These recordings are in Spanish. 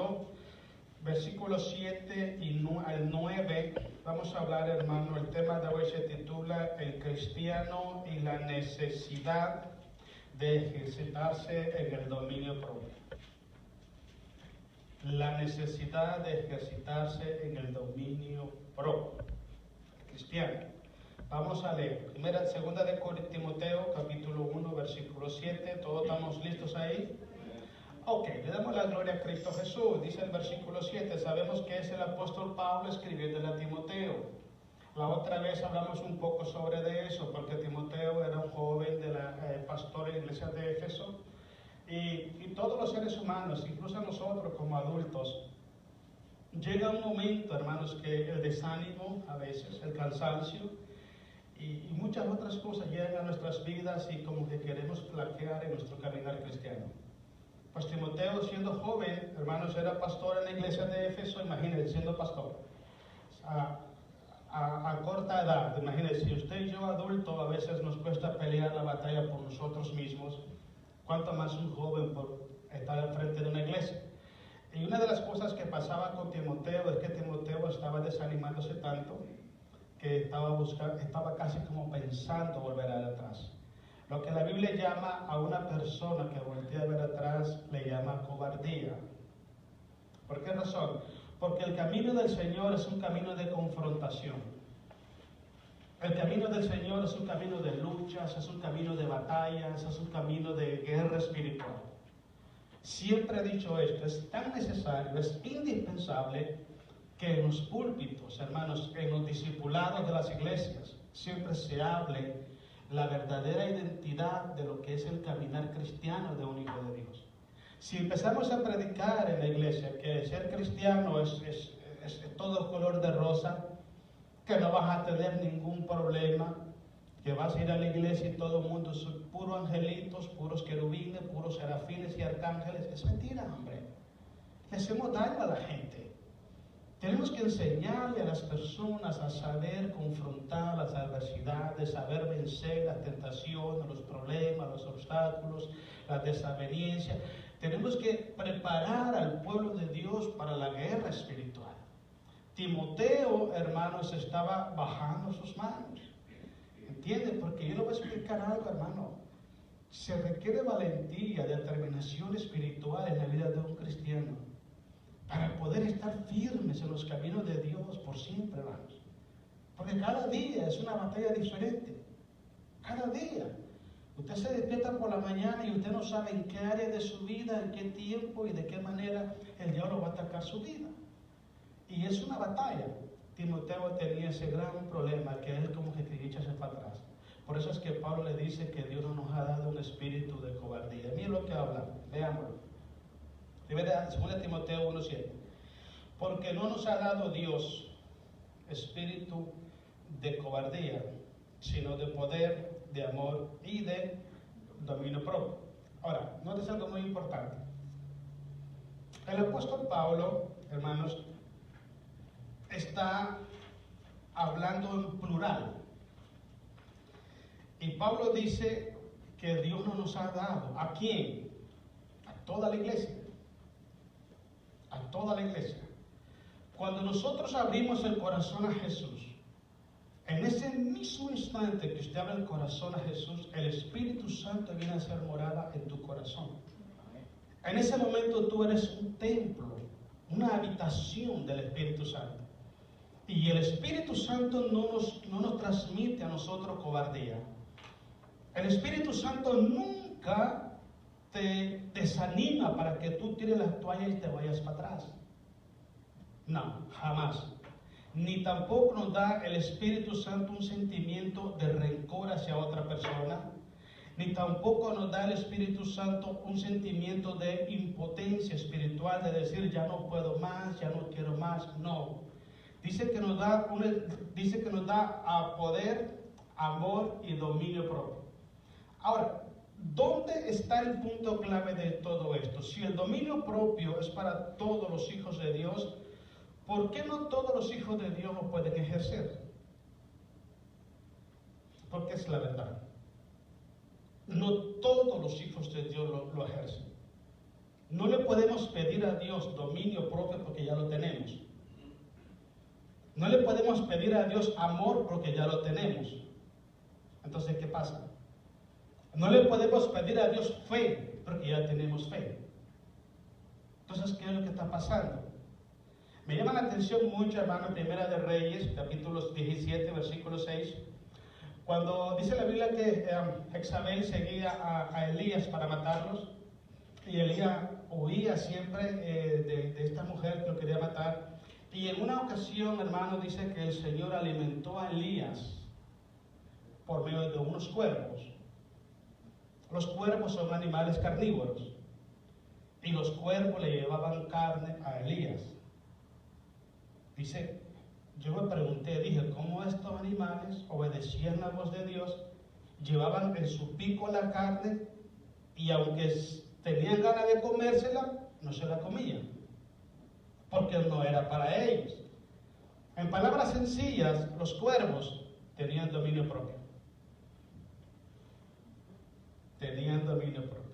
1, versículos 7 al 9, vamos a hablar, hermano, el tema de hoy se titula El cristiano y la necesidad de ejercitarse en el dominio propio. La necesidad de ejercitarse en el dominio propio. Cristiano. Vamos a leer. Segunda de Timoteo, capítulo 1, versículo 7. ¿Todos estamos listos ahí? Ok, le damos la gloria a Cristo Jesús. Dice el versículo 7, sabemos que es el apóstol Pablo escribiéndole a Timoteo. La otra vez hablamos un poco sobre de eso, porque Timoteo era un joven de la pastor en la iglesia de Éfeso. Y todos los seres humanos, incluso nosotros como adultos, llega un momento, hermanos, que el desánimo, a veces, el cansancio y muchas otras cosas llegan a nuestras vidas y como que queremos flaquear en nuestro caminar cristiano. Pues Timoteo, siendo joven, hermanos, era pastor en la iglesia de Éfeso. Imagínense, siendo pastor a corta edad. Imagínense, si usted y yo adultos a veces nos cuesta pelear la batalla por nosotros mismos, cuánto más un joven por estar al frente de una iglesia. Y una de las cosas que pasaba con Timoteo es que Timoteo estaba desanimándose tanto que estaba casi como pensando volver atrás. Lo que la Biblia llama a una persona que voltea a ver atrás, le llama cobardía. ¿Por qué razón? Porque el camino del Señor es un camino de confrontación. El camino del Señor es un camino de luchas, es un camino de batallas, es un camino de guerra espiritual. Siempre he dicho esto, es tan necesario, es indispensable que en los púlpitos, hermanos, en los discipulados de las iglesias, siempre se hable la verdadera identidad de lo que es el caminar cristiano de un hijo de Dios. Si empezamos a predicar en la iglesia que ser cristiano es todo color de rosa, que no vas a tener ningún problema, que vas a ir a la iglesia y todo el mundo es puros angelitos, puros querubines, puros serafines y arcángeles, es mentira, hombre. Le hacemos daño a la gente. Tenemos que enseñarle a las personas a saber confrontar las adversidades, saber vencer las tentaciones, los problemas, los obstáculos, las desavenencias. Tenemos que preparar al pueblo de Dios para la guerra espiritual. Timoteo, hermanos, estaba bajando sus manos. ¿Entiende? Porque yo le voy a explicar algo, hermano. Se requiere valentía, determinación espiritual en la vida de un cristiano para poder estar firmes en los caminos de Dios por siempre, hermanos. Porque cada día es una batalla diferente. Cada día. Usted se despierta por la mañana y usted no sabe en qué área de su vida, en qué tiempo y de qué manera el diablo va a atacar su vida. Y es una batalla. Timoteo tenía ese gran problema, que él como que quería echarse para atrás. Por eso es que Pablo le dice que Dios no nos ha dado un espíritu de cobardía. Miren lo que habla, veámoslo. 2 Timoteo 1:7. Porque no nos ha dado Dios espíritu de cobardía, sino de poder, de amor y de dominio propio. Ahora, noten algo muy importante. El apóstol Pablo, hermanos, está hablando en plural. Y Pablo dice que Dios no nos ha dado. ¿A quién? A toda la iglesia. A toda la iglesia. Cuando nosotros abrimos el corazón a Jesús, en ese mismo instante que usted abre el corazón a Jesús, el Espíritu Santo viene a hacer morada en tu corazón. En ese momento tú eres un templo, una habitación del Espíritu Santo. Y el Espíritu Santo no nos transmite a nosotros cobardía. El Espíritu Santo nunca te desanima para que tú tires las toallas y te vayas para atrás. No, jamás. Ni tampoco nos da el Espíritu Santo un sentimiento de rencor hacia otra persona. Ni tampoco nos da el Espíritu Santo un sentimiento de impotencia espiritual, de decir ya no puedo más, ya no quiero más. No. Dice que nos da a poder, amor y dominio propio. Ahora, ¿dónde está el punto clave de todo esto? Si el dominio propio es para todos los hijos de Dios, ¿por qué no todos los hijos de Dios lo pueden ejercer? Porque es la verdad. No todos los hijos de Dios lo ejercen. No le podemos pedir a Dios dominio propio porque ya lo tenemos. No le podemos pedir a Dios amor porque ya lo tenemos. Entonces, ¿qué pasa? No le podemos pedir a Dios fe porque ya tenemos fe. Entonces, ¿qué es lo que está pasando? Me llama la atención mucho, hermano, Primera de Reyes, capítulo 17, versículo 6, cuando dice la Biblia que Jezabel seguía a Elías para matarlos, y Elías huía siempre de esta mujer que lo quería matar. Y en una ocasión, hermano, dice que el Señor alimentó a Elías por medio de unos cuervos. Los cuervos son animales carnívoros, y los cuervos le llevaban carne a Elías. Dice, yo me pregunté, dije, ¿cómo estos animales obedecían la voz de Dios? Llevaban en su pico la carne y aunque tenían ganas de comérsela, no se la comían, porque no era para ellos. En palabras sencillas, los cuervos tenían dominio propio. Tenían dominio propio.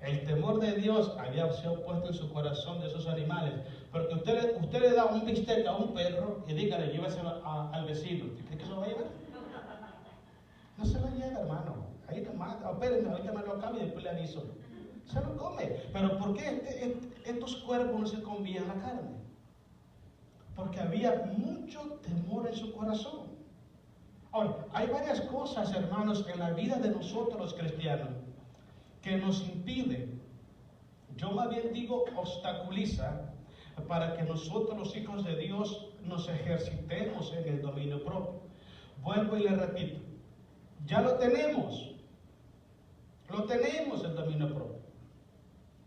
El temor de Dios había sido puesto en su corazón de esos animales. Porque usted le da un bistec a un perro y dígale, lléveselo al vecino. ¿Usted cree que se lo va a llevar? No se lo lleva, hermano. Ahí nomás, espérenme, ahorita me lo acabo y después le aviso. Se lo come. Pero ¿por qué estos cuervos no se comían la carne? Porque había mucho temor en su corazón. Ahora, hay varias cosas, hermanos, en la vida de nosotros los cristianos que nos impiden, yo más bien digo obstaculiza, para que nosotros los hijos de Dios nos ejercitemos en el dominio propio. Vuelvo y le repito, ya lo tenemos el dominio propio.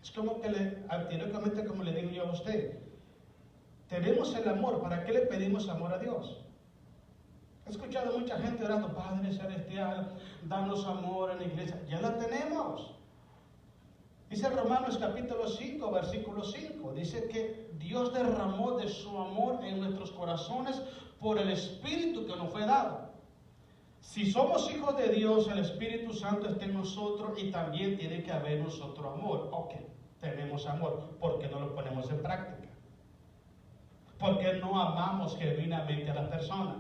Es como que anteriormente, como le digo yo a usted, tenemos el amor. ¿Para qué le pedimos amor a Dios? He escuchado mucha gente orando, Padre Celestial, danos amor en la iglesia. Ya la tenemos. Dice Romanos capítulo 5, versículo 5, dice que Dios derramó de su amor en nuestros corazones por el Espíritu que nos fue dado. Si somos hijos de Dios, el Espíritu Santo está en nosotros y también tiene que haber nosotros amor. Ok, tenemos amor, ¿por qué no lo ponemos en práctica? ¿Por qué no amamos genuinamente a las personas?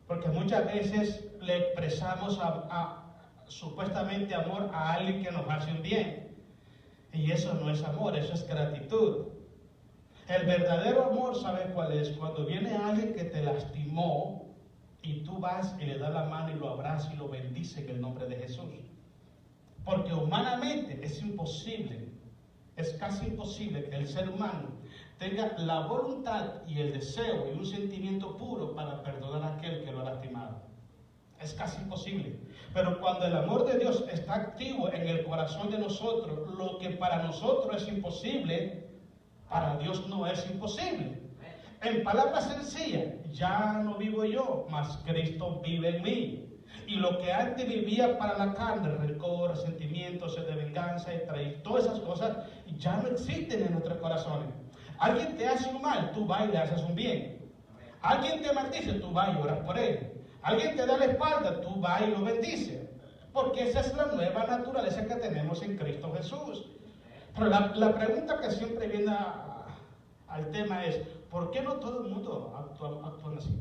Porque muchas veces le expresamos supuestamente amor a alguien que nos hace un bien. Y eso no es amor, eso es gratitud. El verdadero amor, ¿sabe cuál es? Cuando viene alguien que te lastimó y tú vas y le das la mano y lo abrazas y lo bendices en el nombre de Jesús. Porque humanamente es imposible, es casi imposible que el ser humano tenga la voluntad y el deseo y un sentimiento puro para perdonar a aquel que lo ha lastimado. Es casi imposible. Pero cuando el amor de Dios está activo en el corazón de nosotros, lo que para nosotros es imposible, para Dios no es imposible. En palabras sencillas, ya no vivo yo, mas Cristo vive en mí. Y lo que antes vivía para la carne, rencor, resentimiento, sed de venganza y traición, todas esas cosas ya no existen en nuestros corazones. Alguien te hace un mal, tú vas y le haces un bien. Alguien te maldice, tú vas y oras por él. Alguien te da la espalda, tú vas y lo bendices. Porque esa es la nueva naturaleza que tenemos en Cristo Jesús. Pero la pregunta que siempre viene al tema es, ¿por qué no todo el mundo actúa así?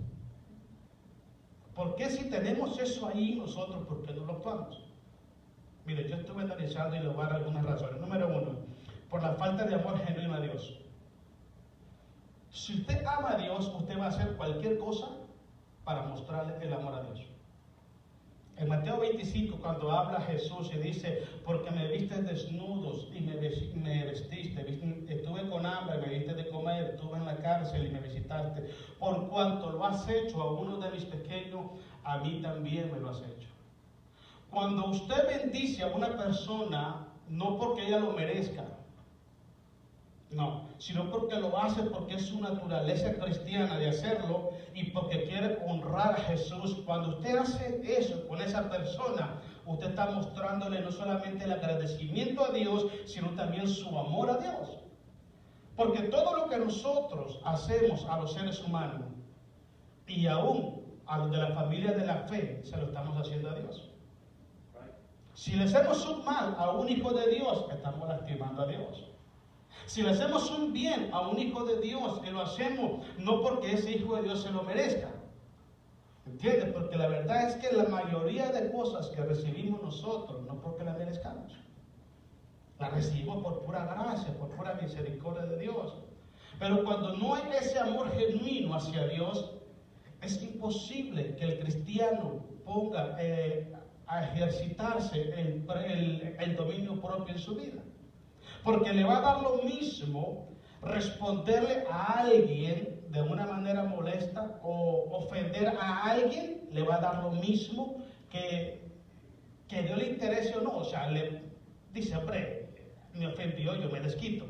¿Por qué si tenemos eso ahí nosotros, por qué no lo actuamos? Mire, yo estuve analizando y le voy a dar algunas razones. Número uno, por la falta de amor genuino a Dios. Si usted ama a Dios, usted va a hacer cualquier cosa para mostrarle el amor a Dios. En Mateo 25, cuando habla Jesús y dice, porque me viste desnudos y me vestiste, estuve con hambre, me diste de comer, estuve en la cárcel y me visitaste, por cuanto lo has hecho a uno de mis pequeños, a mí también me lo has hecho. Cuando usted bendice a una persona, no porque ella lo merezca, no, sino porque lo hace porque es su naturaleza cristiana de hacerlo y porque quiere honrar a Jesús. Cuando usted hace eso con esa persona, usted está mostrándole no solamente el agradecimiento a Dios, sino también su amor a Dios. Porque todo lo que nosotros hacemos a los seres humanos y aún a los de la familia de la fe, se lo estamos haciendo a Dios. Si le hacemos un mal a un hijo de Dios, estamos lastimando a Dios. Si le hacemos un bien a un hijo de Dios, y lo hacemos no porque ese hijo de Dios se lo merezca. ¿Entiendes? Porque la verdad es que la mayoría de cosas que recibimos nosotros, no porque las merezcamos, las recibimos por pura gracia, por pura misericordia de Dios. Pero cuando no hay ese amor genuino hacia Dios, es imposible que el cristiano ponga a ejercitarse el dominio propio en su vida. Porque le va a dar lo mismo responderle a alguien de una manera molesta o ofender a alguien, le va a dar lo mismo que Dios le interese o no. O sea, le dice, hombre, me ofendió, yo me desquito.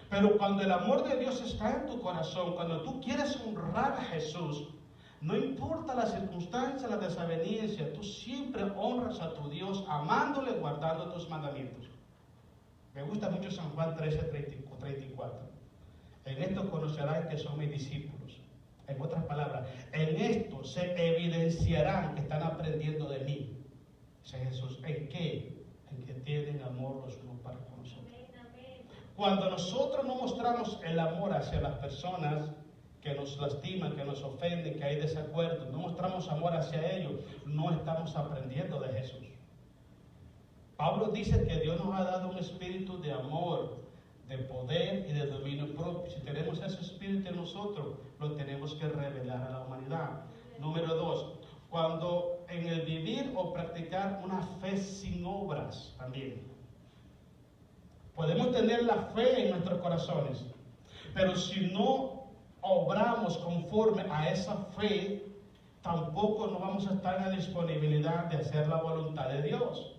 Pero cuando el amor de Dios está en tu corazón, cuando tú quieres honrar a Jesús, no importa la circunstancia, la desaveniencia, tú siempre honras a tu Dios amándole, guardando tus mandamientos. Me gusta mucho San Juan 13:34. En esto conocerán que son mis discípulos. En otras palabras, en esto se evidenciarán que están aprendiendo de mí. Dice Jesús, ¿en qué? En que tienen amor los unos para con nosotros. Cuando nosotros no mostramos el amor hacia las personas que nos lastiman, que nos ofenden, que hay desacuerdos, no mostramos amor hacia ellos, no estamos aprendiendo de Jesús. Pablo dice que Dios nos ha dado un espíritu de amor, de poder y de dominio propio. Si tenemos ese espíritu en nosotros, lo tenemos que revelar a la humanidad. Número 2, cuando en el vivir o practicar una fe sin obras también. Podemos tener la fe en nuestros corazones, pero si no obramos conforme a esa fe, tampoco no vamos a estar en la disponibilidad de hacer la voluntad de Dios.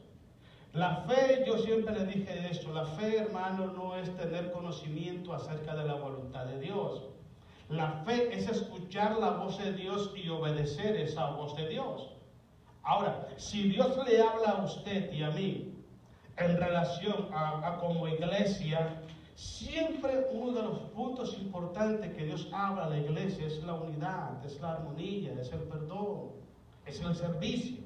La fe, yo siempre le dije esto, la fe, hermano, no es tener conocimiento acerca de la voluntad de Dios. La fe es escuchar la voz de Dios y obedecer esa voz de Dios. Ahora, si Dios le habla a usted y a mí en relación a como iglesia, siempre uno de los puntos importantes que Dios habla a la iglesia es la unidad, es la armonía, es el perdón, es el servicio.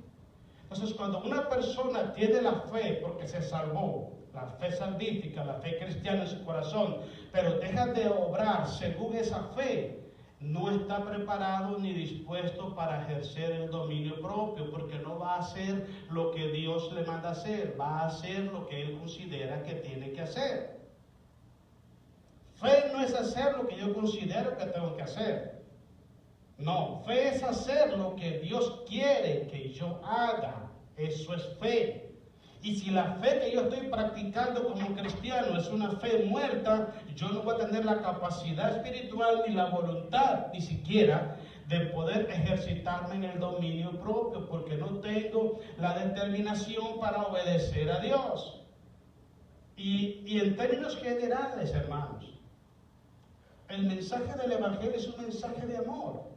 Entonces, cuando una persona tiene la fe porque se salvó, la fe salvífica, la fe cristiana en su corazón, pero deja de obrar según esa fe, no está preparado ni dispuesto para ejercer el dominio propio, porque no va a hacer lo que Dios le manda hacer, va a hacer lo que él considera que tiene que hacer. Fe no es hacer lo que yo considero que tengo que hacer. No, fe es hacer lo que Dios quiere que yo haga. Eso es fe. Y si la fe que yo estoy practicando como cristiano es una fe muerta, yo no voy a tener la capacidad espiritual ni la voluntad, ni siquiera, de poder ejercitarme en el dominio propio, porque no tengo la determinación para obedecer a Dios. Y en términos generales, hermanos, el mensaje del Evangelio es un mensaje de amor.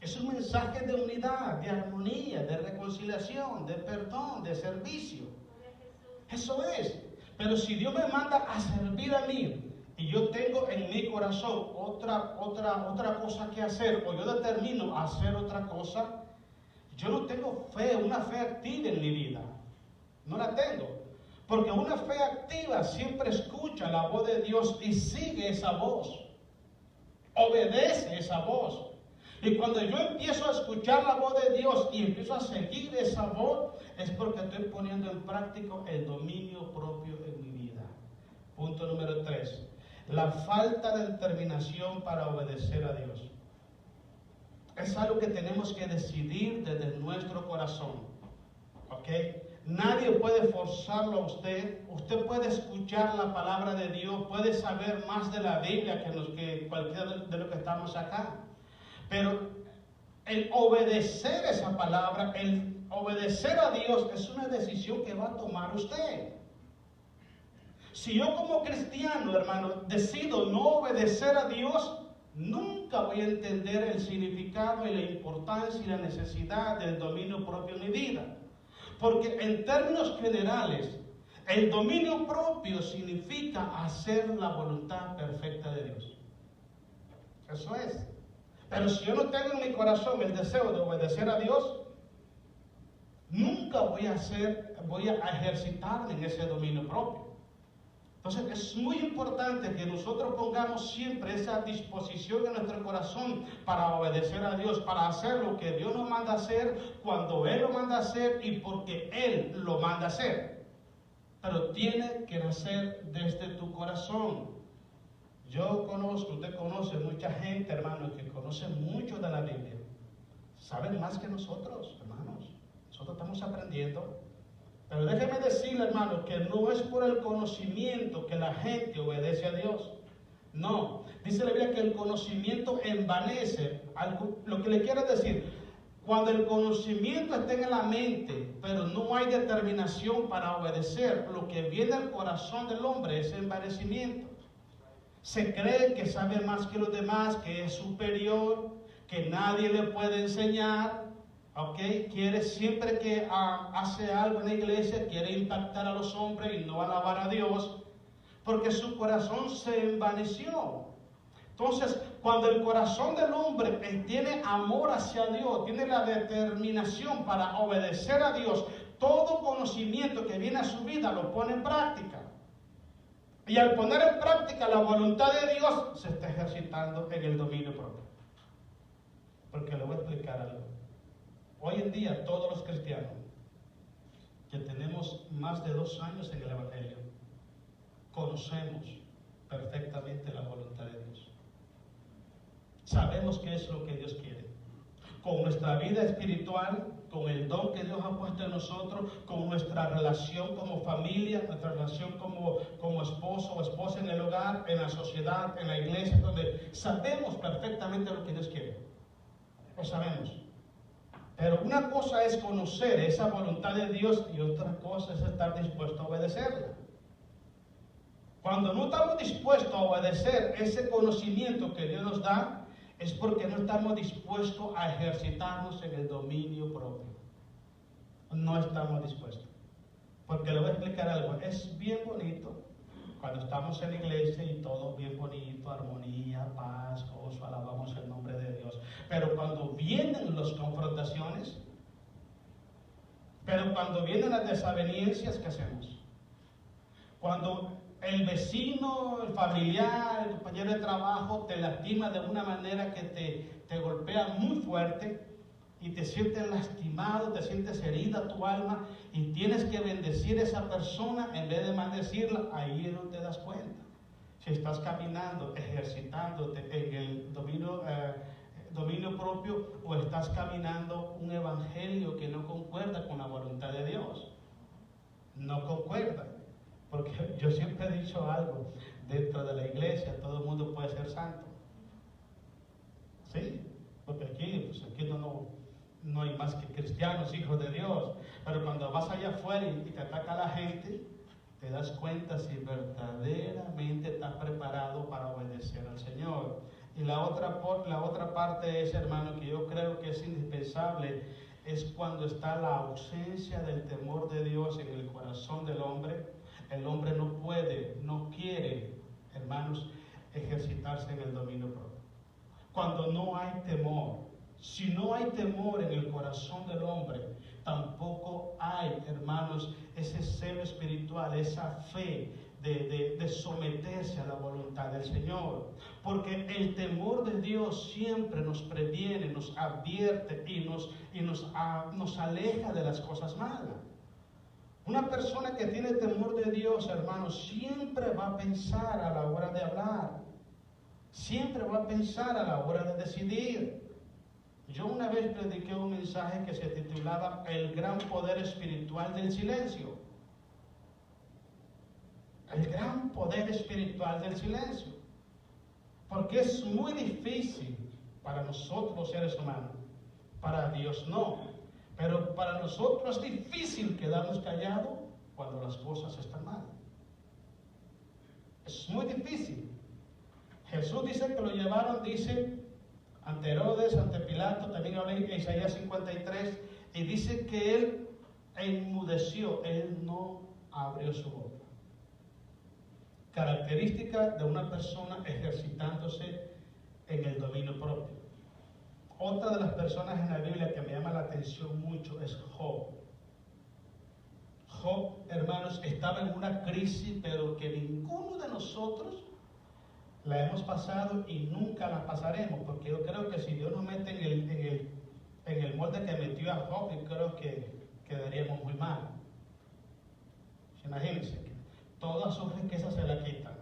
Es un mensaje de unidad, de armonía, de reconciliación, de perdón, de servicio. Eso es. Pero si Dios me manda a servir a mí y yo tengo en mi corazón otra cosa que hacer, o yo determino hacer otra cosa, yo no tengo fe, una fe activa en mi vida. No la tengo. Porque una fe activa siempre escucha la voz de Dios y sigue esa voz. Obedece esa voz. Y cuando yo empiezo a escuchar la voz de Dios y empiezo a seguir esa voz, es porque estoy poniendo en práctica el dominio propio en mi vida. Punto número 3. La falta de determinación para obedecer a Dios. Es algo que tenemos que decidir desde nuestro corazón. ¿Ok? Nadie puede forzarlo a usted. Usted puede escuchar la palabra de Dios, puede saber más de la Biblia que cualquiera de los que estamos acá. Pero el obedecer esa palabra, el obedecer a Dios es una decisión que va a tomar usted. Si yo como cristiano, hermano, decido no obedecer a Dios, nunca voy a entender el significado y la importancia y la necesidad del dominio propio en mi vida. Porque en términos generales, el dominio propio significa hacer la voluntad perfecta de Dios. Eso es. Pero si yo no tengo en mi corazón el deseo de obedecer a Dios, nunca voy a ejercitarme en ese dominio propio. Entonces es muy importante que nosotros pongamos siempre esa disposición en nuestro corazón para obedecer a Dios, para hacer lo que Dios nos manda hacer, cuando Él lo manda hacer y porque Él lo manda hacer. Pero tiene que nacer desde tu corazón. Yo conozco, usted conoce mucha gente, hermanos, que conoce mucho de la Biblia. Saben más que nosotros, hermanos. Nosotros estamos aprendiendo. Pero déjeme decirle, hermanos, que no es por el conocimiento que la gente obedece a Dios. No. Dice la Biblia que el conocimiento envanece. Lo que le quiero decir, cuando el conocimiento está en la mente, pero no hay determinación para obedecer, lo que viene al corazón del hombre es envanecimiento. Se cree que sabe más que los demás, que es superior, que nadie le puede enseñar. Quiere siempre que hace algo en la iglesia, quiere impactar a los hombres y no alabar a Dios, porque su corazón se envaneció. Entonces, cuando el corazón del hombre tiene amor hacia Dios, tiene la determinación para obedecer a Dios, todo conocimiento que viene a su vida lo pone en práctica. Y al poner en práctica la voluntad de Dios, se está ejercitando en el dominio propio. Porque le voy a explicar algo. Hoy en día todos los cristianos que tenemos más de 2 años en el Evangelio, conocemos perfectamente la voluntad de Dios. Sabemos qué es lo que Dios quiere. Con nuestra vida espiritual, con el don que Dios ha puesto en nosotros, con nuestra relación como familia, nuestra relación como esposo o esposa en el hogar, en la sociedad, en la iglesia, donde sabemos perfectamente lo que Dios quiere. Lo sabemos. Pero una cosa es conocer esa voluntad de Dios y otra cosa es estar dispuesto a obedecerla. Cuando no estamos dispuestos a obedecer ese conocimiento que Dios nos da, es porque no estamos dispuestos a ejercitarnos en el dominio propio. No estamos dispuestos. Porque le voy a explicar algo. Es bien bonito cuando estamos en la iglesia y todo bien bonito, armonía, paz, gozo, alabamos el nombre de Dios. Pero cuando vienen las confrontaciones, cuando vienen las desavenencias, ¿qué hacemos? Cuando el vecino, el familiar, el compañero de trabajo te lastima de una manera que te golpea muy fuerte y te sientes lastimado, te sientes herida tu alma y tienes que bendecir a esa persona en vez de maldecirla, ahí no te das cuenta. Si estás caminando, ejercitándote en el dominio propio o estás caminando un evangelio que no concuerda con la voluntad de Dios. No concuerda. Porque yo siempre he dicho algo, dentro de la iglesia todo el mundo puede ser santo. Sí, porque aquí no hay más que cristianos, hijos de Dios. Pero cuando vas allá afuera y te ataca la gente, te das cuenta si verdaderamente estás preparado para obedecer al Señor. Y la otra parte es, hermano, que yo creo que es indispensable, es cuando está la ausencia del temor de Dios en el corazón del hombre. El hombre no quiere, hermanos, ejercitarse en el dominio propio. Cuando no hay temor, si no hay temor en el corazón del hombre, tampoco hay, hermanos, ese celo espiritual, esa fe de someterse a la voluntad del Señor. Porque el temor de Dios siempre nos previene, nos advierte y nos aleja de las cosas malas. Una persona que tiene temor de Dios, hermanos, siempre va a pensar a la hora de hablar. Siempre va a pensar a la hora de decidir. Yo una vez prediqué un mensaje que se titulaba El gran poder espiritual del silencio. El gran poder espiritual del silencio. Porque es muy difícil para nosotros los seres humanos. Para Dios no. Pero para nosotros es difícil quedarnos callados cuando las cosas están mal. Es muy difícil. Jesús dice que lo llevaron, ante Herodes, ante Pilato, también habla en Isaías 53, y dice que él enmudeció, él no abrió su boca. Característica de una persona ejercitándose en el dominio propio. Otra de las personas en la Biblia que me llama la atención mucho es Job. Job, hermanos, estaba en una crisis, pero que ninguno de nosotros la hemos pasado y nunca la pasaremos, porque yo creo que si Dios nos mete en el molde que metió a Job, yo creo que quedaríamos muy mal. Imagínense que todas sus riquezas se la quitan,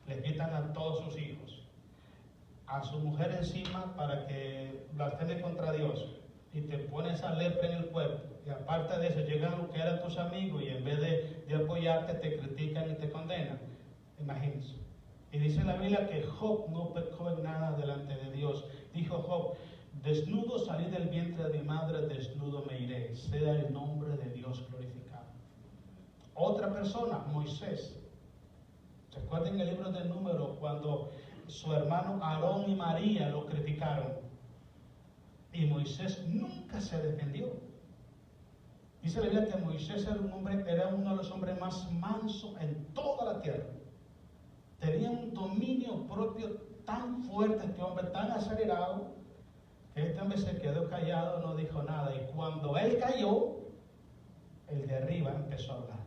le quitan a todos sus hijos, a su mujer encima para que blasfeme contra Dios, y te pones esa lepra en el cuerpo, y aparte de eso llegan los que eran tus amigos y en vez de apoyarte te critican y te condenan. Imagínense. Y dice la Biblia que Job no pecó en nada delante de Dios. Dijo Job: desnudo salí del vientre de mi madre, desnudo me iré, sea el nombre de Dios glorificado. Otra persona, Moisés. Recuerden el libro de Números cuando su hermano Aarón y María lo criticaron. Y Moisés nunca se defendió. Dice la Biblia que Moisés era uno de los hombres más mansos en toda la tierra. Tenía un dominio propio tan fuerte, este hombre tan acelerado, que este hombre se quedó callado, no dijo nada. Y cuando él cayó, el de arriba empezó a hablar.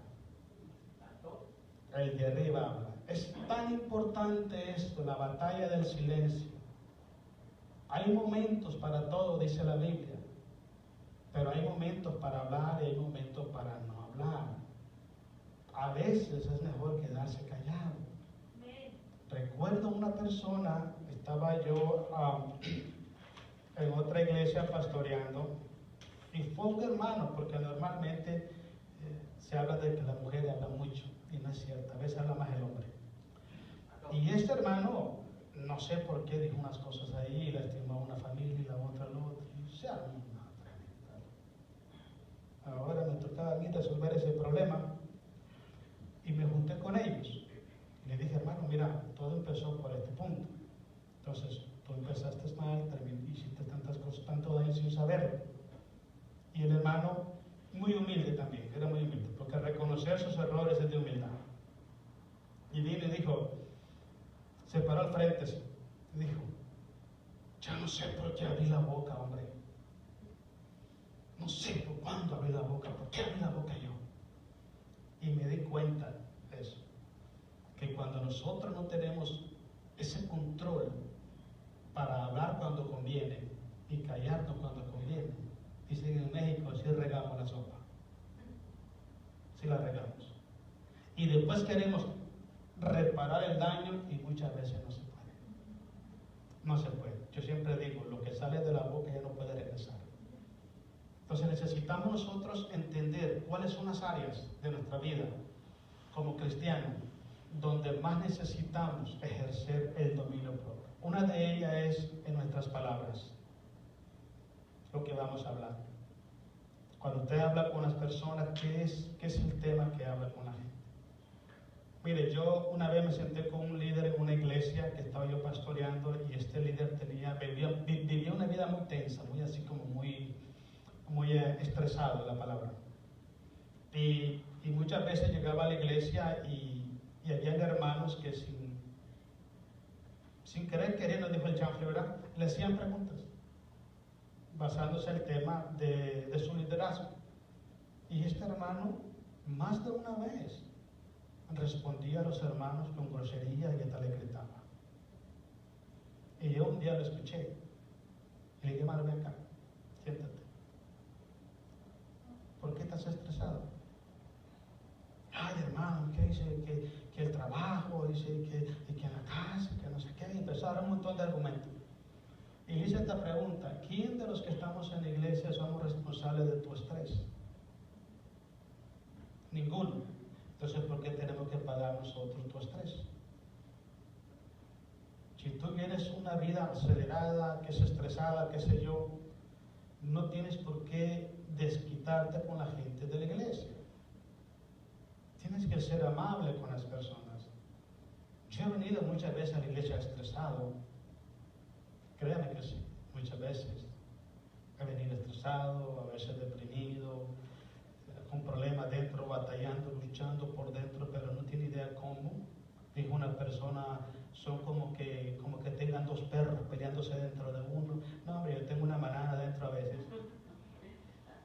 El de arriba habla. Es tan importante esto, la batalla del silencio. Hay momentos para todo, dice la Biblia, pero hay momentos para hablar y hay momentos para no hablar. A veces es mejor quedarse callado. Recuerdo una persona, estaba yo en otra iglesia pastoreando, y fue un hermano, porque normalmente se habla de que la mujer habla mucho, y no es cierto, a veces habla más el hombre. Y este hermano, no sé por qué, dijo unas cosas ahí, lastimó a una familia y la otra al otro, y se armó una tremenda. Ahora me tocaba a mí resolver ese problema, y me junté con ellos. Y le dije: hermano, mira, todo empezó por este punto. Entonces, tú empezaste mal, hiciste tantas cosas, tanto daño sin saberlo. Y el hermano, muy humilde también, era muy humilde, porque reconocer sus errores es de humildad. Y vino y dijo, se paró al frente y dijo: ya no sé por qué abrí la boca, hombre. No sé por cuándo abrí la boca, por qué abrí la boca yo. Y me di cuenta de eso, que cuando nosotros no tenemos ese control para hablar cuando conviene y callarnos cuando conviene, dicen en México, si regamos la sopa, si la regamos. Y después queremos reparar el daño y muchas veces no se puede. No se puede. Yo siempre digo, lo que sale de la boca ya no puede regresar. Entonces necesitamos nosotros entender cuáles son las áreas de nuestra vida como cristianos donde más necesitamos ejercer el dominio propio. Una de ellas es en nuestras palabras, lo que vamos a hablar. Cuando usted habla con las personas, ¿qué es el tema que habla con la gente? Mire, yo una vez me senté con un líder en una iglesia que estaba yo pastoreando, y este líder vivía una vida muy tensa, muy así como muy estresado, la palabra. Y muchas veces llegaba a la iglesia y había hermanos que sin querer queriendo, dijo el chanfle, ¿verdad?, le hacían preguntas basándose en el tema de su liderazgo. Y este hermano, más de una vez, respondía a los hermanos con grosería y hasta le gritaba. Y yo un día lo escuché y le dije: hermano, ven acá, siéntate. ¿Por qué estás estresado? Ay, hermano, ¿qué dice? Que el trabajo, dice que en la casa, que no sé qué. Y empezó a dar un montón de argumentos. Y le hice esta pregunta: ¿quién de los que estamos en la iglesia somos responsables de tu estrés? Ninguno. Entonces, ¿por qué tenemos que pagar nosotros tu estrés? Si tú vienes una vida acelerada, que es estresada, qué sé yo, no tienes por qué desquitarte con la gente de la iglesia. Tienes que ser amable con las personas. Yo he venido muchas veces a la iglesia estresado. Créame que sí, muchas veces. He venido estresado, a veces deprimido, con problemas dentro, batallando, luchando por dentro, pero no tiene idea cómo. Dijo una persona, son como que tengan dos perros peleándose dentro de uno. No, hombre, yo tengo una manada dentro a veces.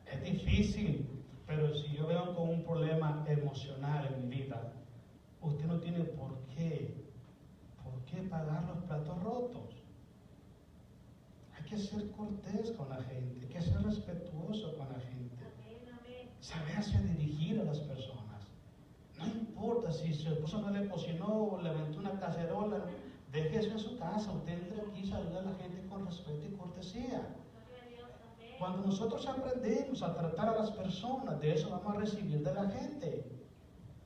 Es difícil, pero Pero si yo veo con un problema emocional en mi vida, usted no tiene por qué pagar los platos rotos. Hay que ser cortés con la gente, hay que ser respetuoso con la gente. Saberse dirigir a las personas. No importa si su esposo no le cocinó o le aventó una cacerola, deje eso en su casa. Usted entra aquí y saluda a la gente con respeto y cortesía. Cuando nosotros aprendemos a tratar a las personas, de eso vamos a recibir de la gente.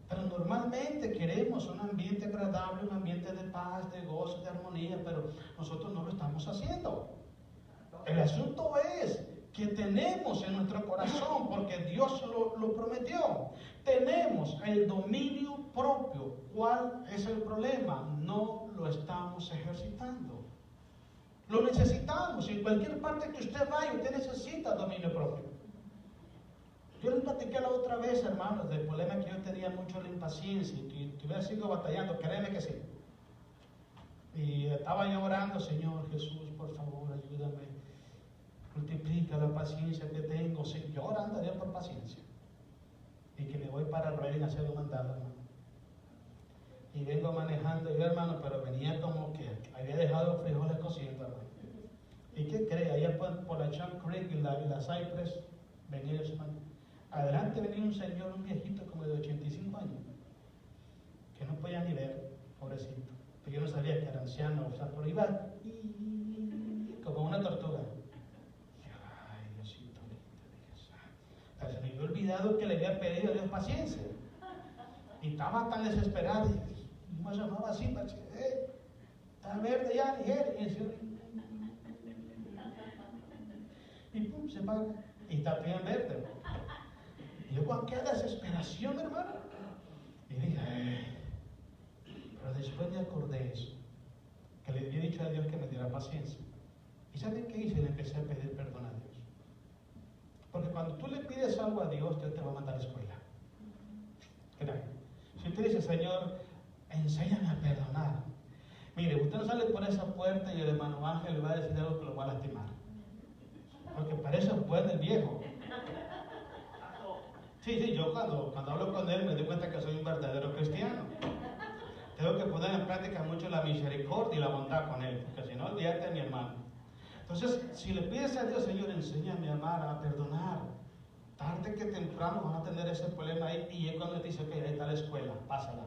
Pero normalmente queremos un ambiente agradable, un ambiente de paz, de gozo, de armonía, pero nosotros no lo estamos haciendo. El asunto es que tenemos en nuestro corazón, porque Dios lo prometió, tenemos el dominio propio. ¿Cuál es el problema? No lo estamos ejercitando. Lo necesitamos. En cualquier parte que usted vaya, usted necesita dominio propio. Yo les platiqué la otra vez, hermanos, del problema que yo tenía mucho la impaciencia y que hubiera sido batallando, créeme que sí. Y estaba yo orando, Señor Jesús, por favor, ayúdame. Multiplica la paciencia que tengo. Sí, yo ahora andaría por paciencia. Y que me voy para el rey a hacer un mandado, hermano. Y vengo manejando, yo, hermano, pero venía como que había dejado los frijoles cociendo, hermano. ¿Y qué cree? Allá por la Chunk Creek y la Cypress, venía el hermano. Adelante venía un señor, un viejito como de 85 años, que no podía ni ver, pobrecito. Pero yo no sabía que era anciano, o sea, pero iba como una tortuga. Ay, Diosito, se me había olvidado que le había pedido a Dios paciencia. Y estaba tan desesperado, y me llamaba así, para decir, está verde ya, y pum, se paga, y está bien verde. Y yo con aquella desesperación, hermano, y dije, pero después me acordé eso, que le había dicho a Dios que me diera paciencia. ¿Y saben qué hice? Le empecé a pedir perdón a Dios. Porque cuando tú le pides algo a Dios, Dios te va a mandar a la escuela. Si usted dice, Señor, enséñame a perdonar. Mire, usted no sale por esa puerta y el hermano Ángel le va a decir algo que lo va a lastimar. Porque para eso es bueno el viejo. Sí, yo cuando hablo con él me doy cuenta que soy un verdadero cristiano. Tengo que poner en práctica mucho la misericordia y la bondad con él, porque si no, olvídate de mi hermano. Entonces, si le pides a Dios, Señor, enséñame a amar, a perdonar. Tarde que temprano van a tener ese problema ahí, y él cuando le dice, ok, ahí está la escuela, pásala.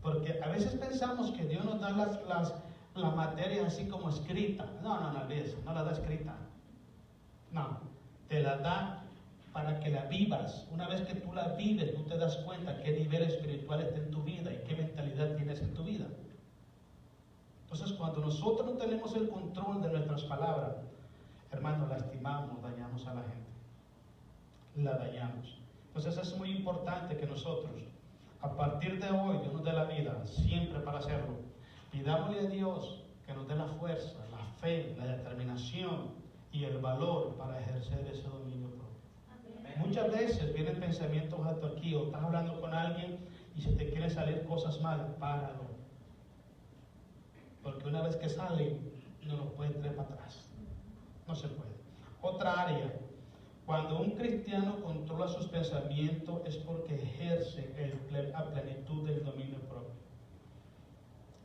Porque a veces pensamos que Dios nos da la materia así como escrita. No, olvídese, no la da escrita. No, te la da para que la vivas. Una vez que tú la vives, tú te das cuenta qué nivel espiritual está en tu vida y qué mentalidad tienes en tu vida. Entonces, cuando nosotros no tenemos el control de nuestras palabras, hermano, lastimamos, dañamos a la gente. La dañamos. Entonces, es muy importante que nosotros, a partir de hoy, Dios nos dé la vida, siempre para hacerlo, pidámosle a Dios que nos dé la fuerza, la fe, la determinación y el valor para ejercer ese dominio propio. Muchas veces vienen pensamientos hasta aquí, o estás hablando con alguien y se te quieren salir cosas malas, páralo. Porque una vez que salen, no lo pueden traer para atrás. No se puede. Otra área, cuando un cristiano controla sus pensamientos es porque ejerce a plenitud del dominio propio.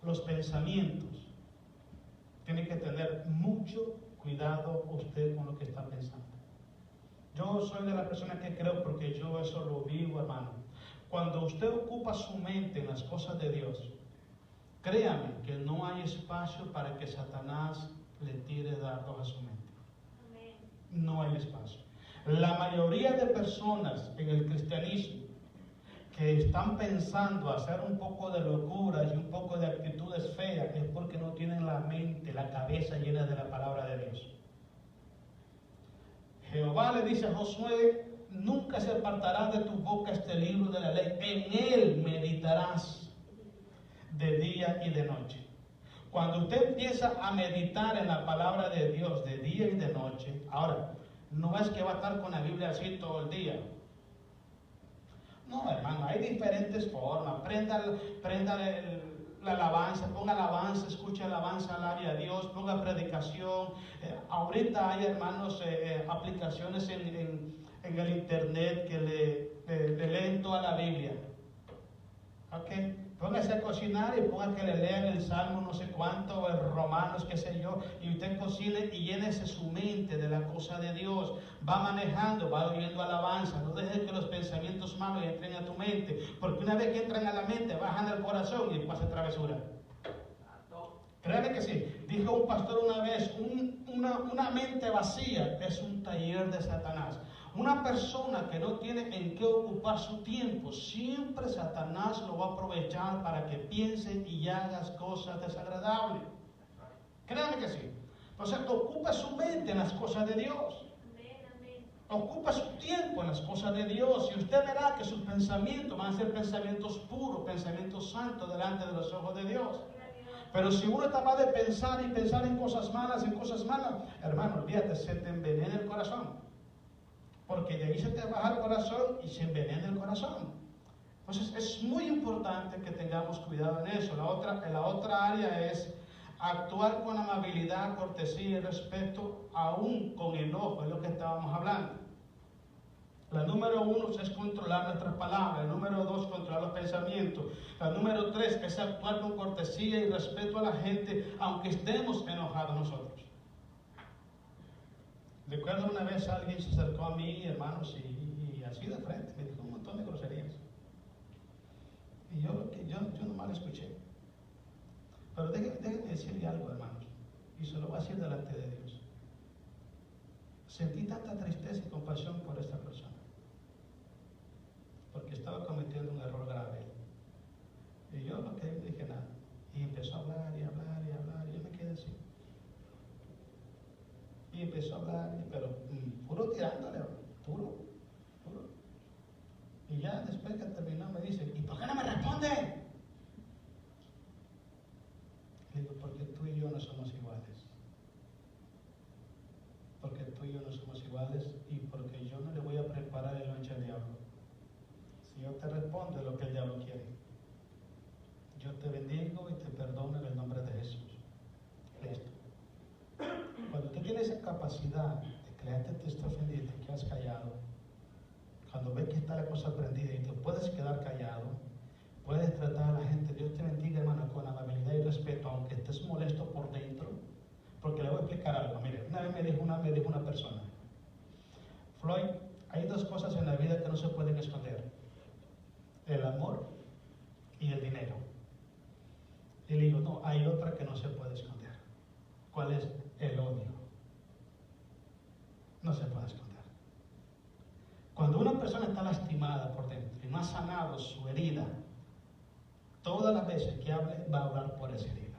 Los pensamientos, tiene que tener mucho cuidado usted con lo que está pensando. Yo soy de la persona que creo, porque yo eso lo vivo, hermano. Cuando usted ocupa su mente en las cosas de Dios, créame que no hay espacio para que Satanás le tire dardos a su mente. No hay espacio. La mayoría de personas en el cristianismo que están pensando hacer un poco de locuras y un poco de actitudes feas es porque no tienen la mente, la cabeza llena de la palabra de Dios. Jehová le dice a Josué, nunca se apartará de tu boca este libro de la ley, en él meditarás de día y de noche. Cuando usted empieza a meditar en la palabra de Dios de día y de noche, ahora, no es que va a estar con la Biblia así todo el día. No, hermano, hay diferentes formas. Prenda la alabanza, ponga alabanza, escuche alabanza, alabe a Dios, ponga predicación. Ahorita hay, hermanos, aplicaciones en el internet que le leen toda la Biblia. ¿Ok? Póngase a cocinar y ponga que le lean el Salmo no sé cuánto, o el Romanos, qué sé yo, y usted cocine y llénese su mente de la cosa de Dios. Va manejando, va oyendo alabanza. No dejes que los pensamientos malos entren a tu mente, porque una vez que entran a la mente, bajan al corazón y después hace travesura. Créanme que sí. Dijo un pastor una vez, una mente vacía es un taller de Satanás. Una persona que no tiene en qué ocupar su tiempo, siempre Satanás lo va a aprovechar para que piense y hagas cosas desagradables. Créanme que sí. Entonces, ocupe su mente en las cosas de Dios. Ocupe su tiempo en las cosas de Dios y usted verá que sus pensamientos van a ser pensamientos puros, pensamientos santos delante de los ojos de Dios. Pero si uno está más de pensar y pensar en cosas malas, hermano, olvídate, se te envenena el corazón. Porque de ahí se te baja el corazón y se envenena el corazón. Entonces es muy importante que tengamos cuidado en eso. La otra área es actuar con amabilidad, cortesía y respeto, aún con enojo, es lo que estábamos hablando. La número 1 es controlar nuestras palabras. La número 2, controlar los pensamientos. La número 3 es actuar con cortesía y respeto a la gente, aunque estemos enojados nosotros. Recuerdo una vez alguien se acercó a mí, hermanos, y así de frente me dijo un montón de groserías. Y yo nomás le escuché. Pero déjenme decirle algo, hermanos, y se lo voy a decir delante de Dios. Sentí tanta tristeza y compasión por esta persona, porque estaba cometiendo un error grave. Y yo no dije nada. Y empezó a hablar y hablar y hablar, y yo me quedé así. Y empezó a hablar, pero puro tirándole, puro. Y ya después que terminó me dice, ¿y por qué no me responde? Le digo, porque tú y yo no somos iguales. Porque tú y yo no somos iguales y porque yo no le voy a preparar el lonche al diablo. Si yo te respondo es lo que el diablo quiere. Yo te bendigo y te perdono en el nombre de Jesús. Listo. Cuando usted tiene esa capacidad de que la gente te esté ofendido y te quedas callado, cuando ves que está la cosa prendida y te puedes quedar callado, puedes tratar a la gente, Dios te bendiga, hermano, con amabilidad y respeto, aunque estés molesto por dentro, porque le voy a explicar algo. Mire, una vez me dijo una persona, Floyd, hay dos cosas en la vida que no se pueden esconder: el amor y el dinero. Y le digo, no, hay otra que no se puede esconder. ¿Cuál es? El odio. No se puede esconder. Cuando una persona está lastimada por dentro y no ha sanado su herida, todas las veces que hable va a hablar por esa herida.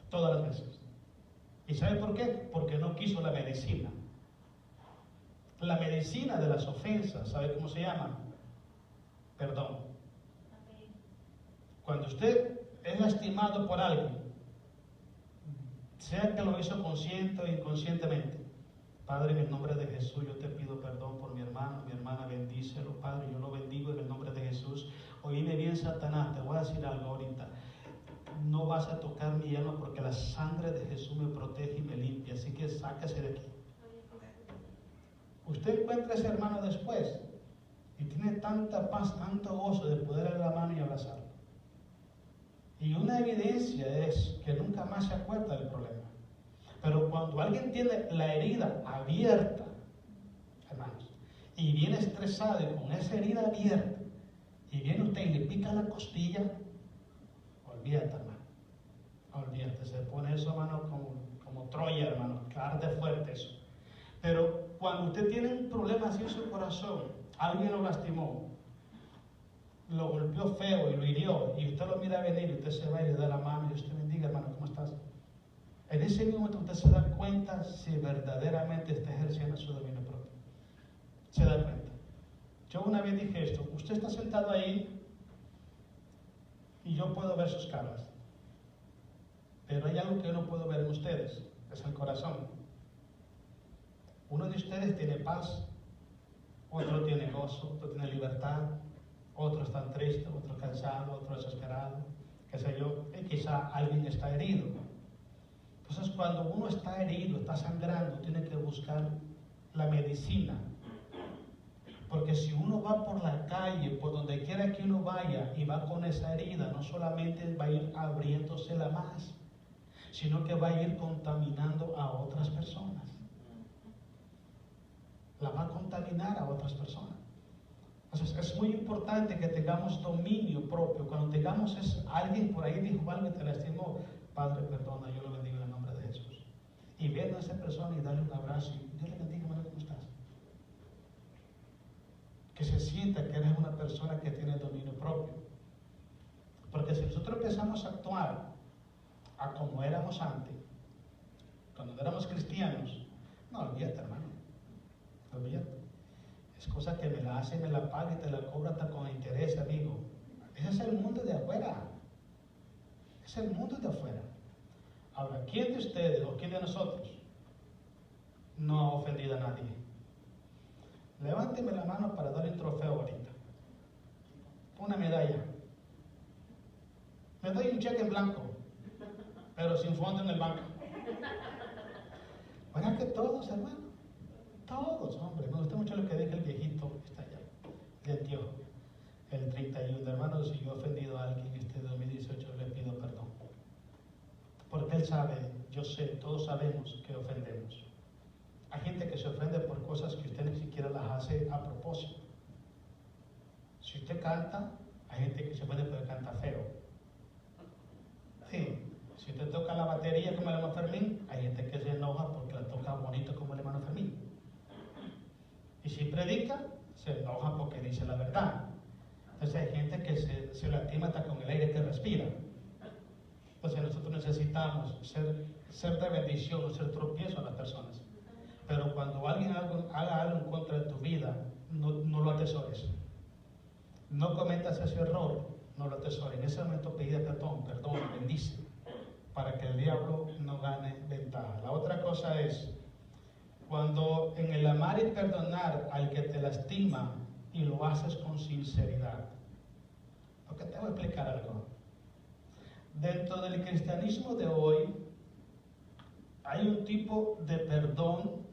Todas las veces. ¿Y sabe por qué? Porque no quiso la medicina. La medicina de las ofensas, ¿sabe cómo se llama? Perdón. Cuando usted es lastimado por alguien, sea que lo hizo consciente o inconscientemente, Padre, en el nombre de Jesús, yo te pido perdón por mi hermano, mi hermana, bendícelo, Padre, yo lo bendigo en el nombre de Jesús. Oíme bien, Satanás, te voy a decir algo ahorita. No vas a tocar mi alma porque la sangre de Jesús me protege y me limpia, así que sáquese de aquí. Usted encuentra a ese hermano después y tiene tanta paz, tanto gozo de poder darle la mano y abrazarlo. Y una evidencia es que nunca más se acuerda del problema. Pero cuando alguien tiene la herida abierta, hermanos, y viene estresado y con esa herida abierta, y viene usted y le pica la costilla, olvídate, hermano. Olvídate, se pone eso, hermano, como Troya, hermano, que arde fuerte eso. Pero cuando usted tiene un problema así en su corazón, alguien lo lastimó, lo golpeó feo y lo hirió, y usted lo mira venir, y usted se va y le da la mano, y usted bendiga, hermano, ¿cómo estás? En ese momento usted se da cuenta si verdaderamente está ejerciendo su dominio propio. Se da cuenta. Yo una vez dije esto, usted está sentado ahí y yo puedo ver sus caras, pero hay algo que yo no puedo ver en ustedes, es el corazón. Uno de ustedes tiene paz, otro tiene gozo, otro tiene libertad, otro está triste, otro cansado, otro desesperado, qué sé yo, y quizá alguien está herido. Entonces, cuando uno está herido, está sangrando, tiene que buscar la medicina Porque si uno va por la calle, por donde quiera que uno vaya, y va con esa herida, no solamente va a ir abriéndosela más, sino que va a ir contaminando a otras personas. La va a contaminar a otras personas. Entonces es muy importante que tengamos dominio propio. Cuando tengamos alguien por ahí dijo algo que te lastimó, Padre, perdona, yo lo bendigo en el nombre de Jesús. Y ver a esa persona y darle un abrazo y Dios le bendiga, hermano, ¿cómo estás? Que se sienta que eres una persona que tiene dominio propio. Porque si nosotros empezamos a actuar a como éramos antes, cuando éramos cristianos, no, olvídate, hermano, olvídate. Es cosa que me la hace, me la paga y te la cobra hasta con interés, amigo. Ese es el mundo de afuera. Es el mundo de afuera. Ahora, ¿quién de ustedes o quién de nosotros no ha ofendido a nadie? Levánteme la mano para darle un trofeo ahorita. Una medalla. Me doy un cheque en blanco, pero sin fondo en el banco. ¿Verdad que todos, hermano? Todos, hombre. Me gusta mucho lo que dice el viejito, está allá, de Antioquia, el 31. Hermanos, si yo he ofendido a alguien este 2018, le pido perdón. Porque él sabe, yo sé, todos sabemos que ofendemos. Hay gente que se ofende por cosas que usted ni siquiera las hace a propósito. Si usted canta, hay gente que se ofende porque canta feo. Sí. Si usted toca la batería como el hermano Fermín, hay gente que se enoja porque la toca bonito como el hermano Fermín. Y si predica, se enoja porque dice la verdad. Entonces hay gente que se lastima hasta con el aire que respira. Entonces nosotros necesitamos ser de bendición, ser tropiezo a las personas. Pero cuando alguien haga algo en contra de tu vida, no lo atesores. No cometas ese error, no lo atesores. En ese momento pide perdón, bendice, para que el diablo no gane ventaja. La otra cosa es, cuando en el amar y perdonar al que te lastima y lo haces con sinceridad. Porque te voy a explicar algo. Dentro del cristianismo de hoy hay un tipo de perdón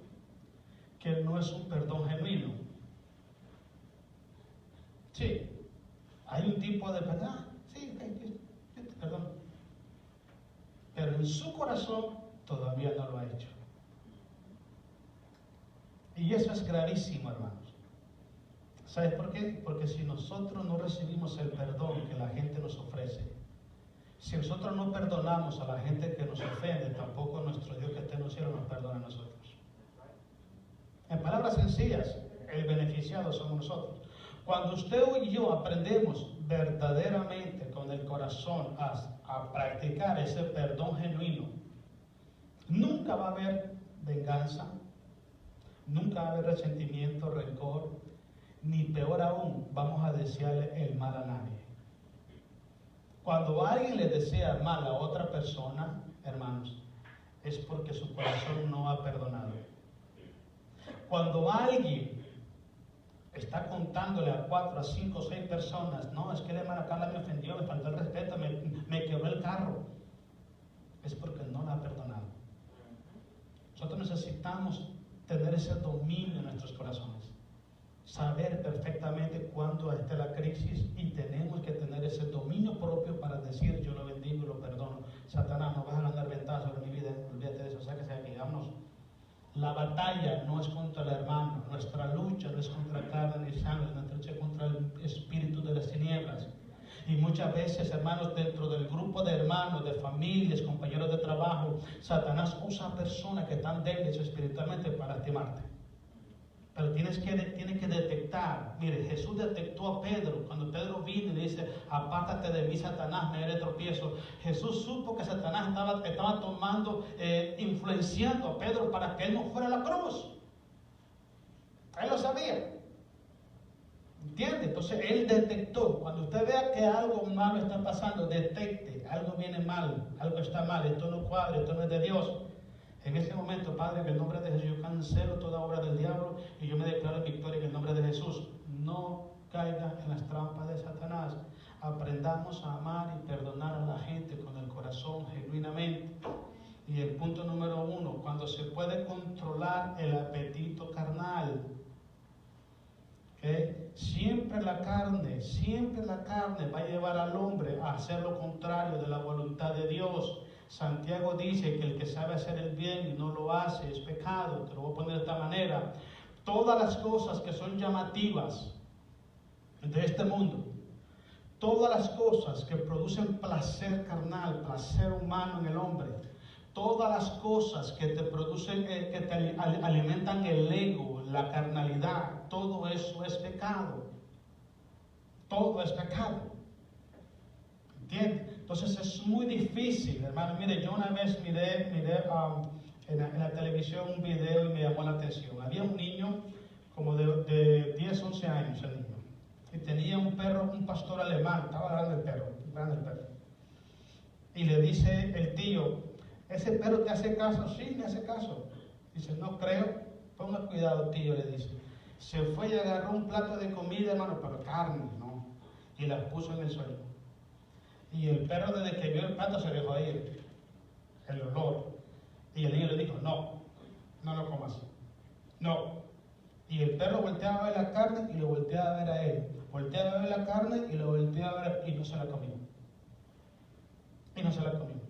que no es un perdón genuino. Sí, hay un tipo de perdón, sí, yo te perdono. Pero en su corazón todavía no lo ha hecho. Y eso es gravísimo, hermanos. ¿Sabes por qué? Porque si nosotros no recibimos el perdón que la gente nos ofrece, si nosotros no perdonamos a la gente que nos ofende, tampoco nuestro Dios que está en los cielos nos perdona a nosotros. En palabras sencillas, el beneficiado somos nosotros. Cuando usted y yo aprendemos verdaderamente con el corazón a practicar ese perdón genuino, nunca va a haber venganza, nunca va a haber resentimiento, rencor, ni peor aún, vamos a desearle el mal a nadie. Cuando alguien le desea mal a otra persona, hermanos, es porque su corazón no ha perdonado. Cuando alguien está contándole a 4, a 5, 6 personas, no, es que la hermana Carla me ofendió, me faltó el respeto, me quebró el carro, es porque no la ha perdonado. Nosotros necesitamos tener ese dominio en nuestros corazones, saber perfectamente cuándo está la crisis y tenemos que tener ese dominio propio para decir yo lo bendigo y lo perdono. Satanás, no vas a ganar ventaja sobre mi vida, olvídate de eso, sáquese de aquí, vámonos. La batalla no es contra el hermano, nuestra lucha no es contra carne ni sangre, nuestra lucha es contra el espíritu de las tinieblas. Y muchas veces, hermanos, dentro del grupo de hermanos, de familias, compañeros de trabajo, Satanás usa a personas que están débiles espiritualmente para lastimarte. Pero tienes que detectar. Mire, Jesús detectó a Pedro. Cuando Pedro vino y le dice, apártate de mí, Satanás, me eres tropiezo. Jesús supo que Satanás estaba tomando, influenciando a Pedro para que él no fuera a la cruz. Él lo sabía. ¿Entiende? Entonces él detectó. Cuando usted vea que algo malo está pasando, detecte, algo viene mal, algo está mal, esto no cuadra, esto no es de Dios. En ese momento, Padre, en el nombre de Jesús, yo cancelo toda obra del diablo y yo me declaro en victoria en el nombre de Jesús. No caiga en las trampas de Satanás. Aprendamos a amar y perdonar a la gente con el corazón genuinamente. Y el punto número 1, cuando se puede controlar el apetito carnal. ¿Okay? Siempre la carne va a llevar al hombre a hacer lo contrario de la voluntad de Dios. Santiago dice que el que sabe hacer el bien y no lo hace es pecado. Te lo voy a poner de esta manera. Todas las cosas que son llamativas de este mundo, todas las cosas que producen placer carnal, placer humano en el hombre, todas las cosas que te producen, que te alimentan el ego, la carnalidad, todo eso es pecado. Todo es pecado. ¿Entiendes? Entonces es muy difícil, hermano. Mire, yo una vez miré en la televisión un video y me llamó la atención. Había un niño como de 10, 11 años, el niño, y tenía un perro, un pastor alemán. Estaba grande el perro, y le dice el tío: ¿ese perro te hace caso? Sí, me hace caso. Dice: no creo. Ponga cuidado, tío, le dice. Se fue y agarró un plato de comida, hermano, pero carne, ¿no? Y la puso en el suelo. Y el perro, desde que vio el plato, se dejó ir. El olor. Y el niño le dijo: no, no lo comas. No. Y el perro volteaba a ver la carne y lo volteaba a ver a él. Volteaba a ver la carne y lo volteaba a ver, y no se la comió. Y no se la comió.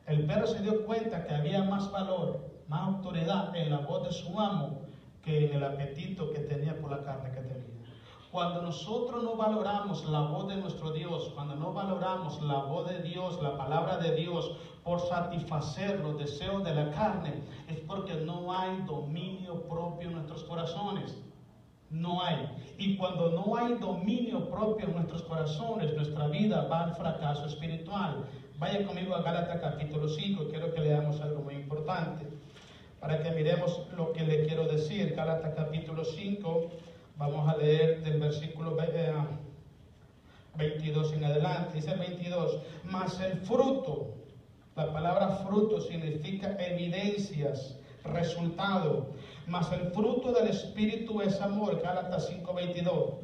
El perro se dio cuenta que había más valor, más autoridad en la voz de su amo que en el apetito que tenía por la carne que tenía. Cuando nosotros no valoramos la voz de nuestro Dios, cuando no valoramos la voz de Dios, la palabra de Dios, por satisfacer los deseos de la carne, es porque no hay dominio propio en nuestros corazones. No hay. Y cuando no hay dominio propio en nuestros corazones, nuestra vida va al fracaso espiritual. Vaya conmigo a Gálatas capítulo 5, quiero que leamos algo muy importante, para que miremos lo que le quiero decir. Gálatas capítulo 5, vamos a leer del versículo 22 en adelante. Dice 22, mas el fruto, la palabra fruto significa evidencias, resultado. Mas el fruto del Espíritu es amor, Gálatas 5:22.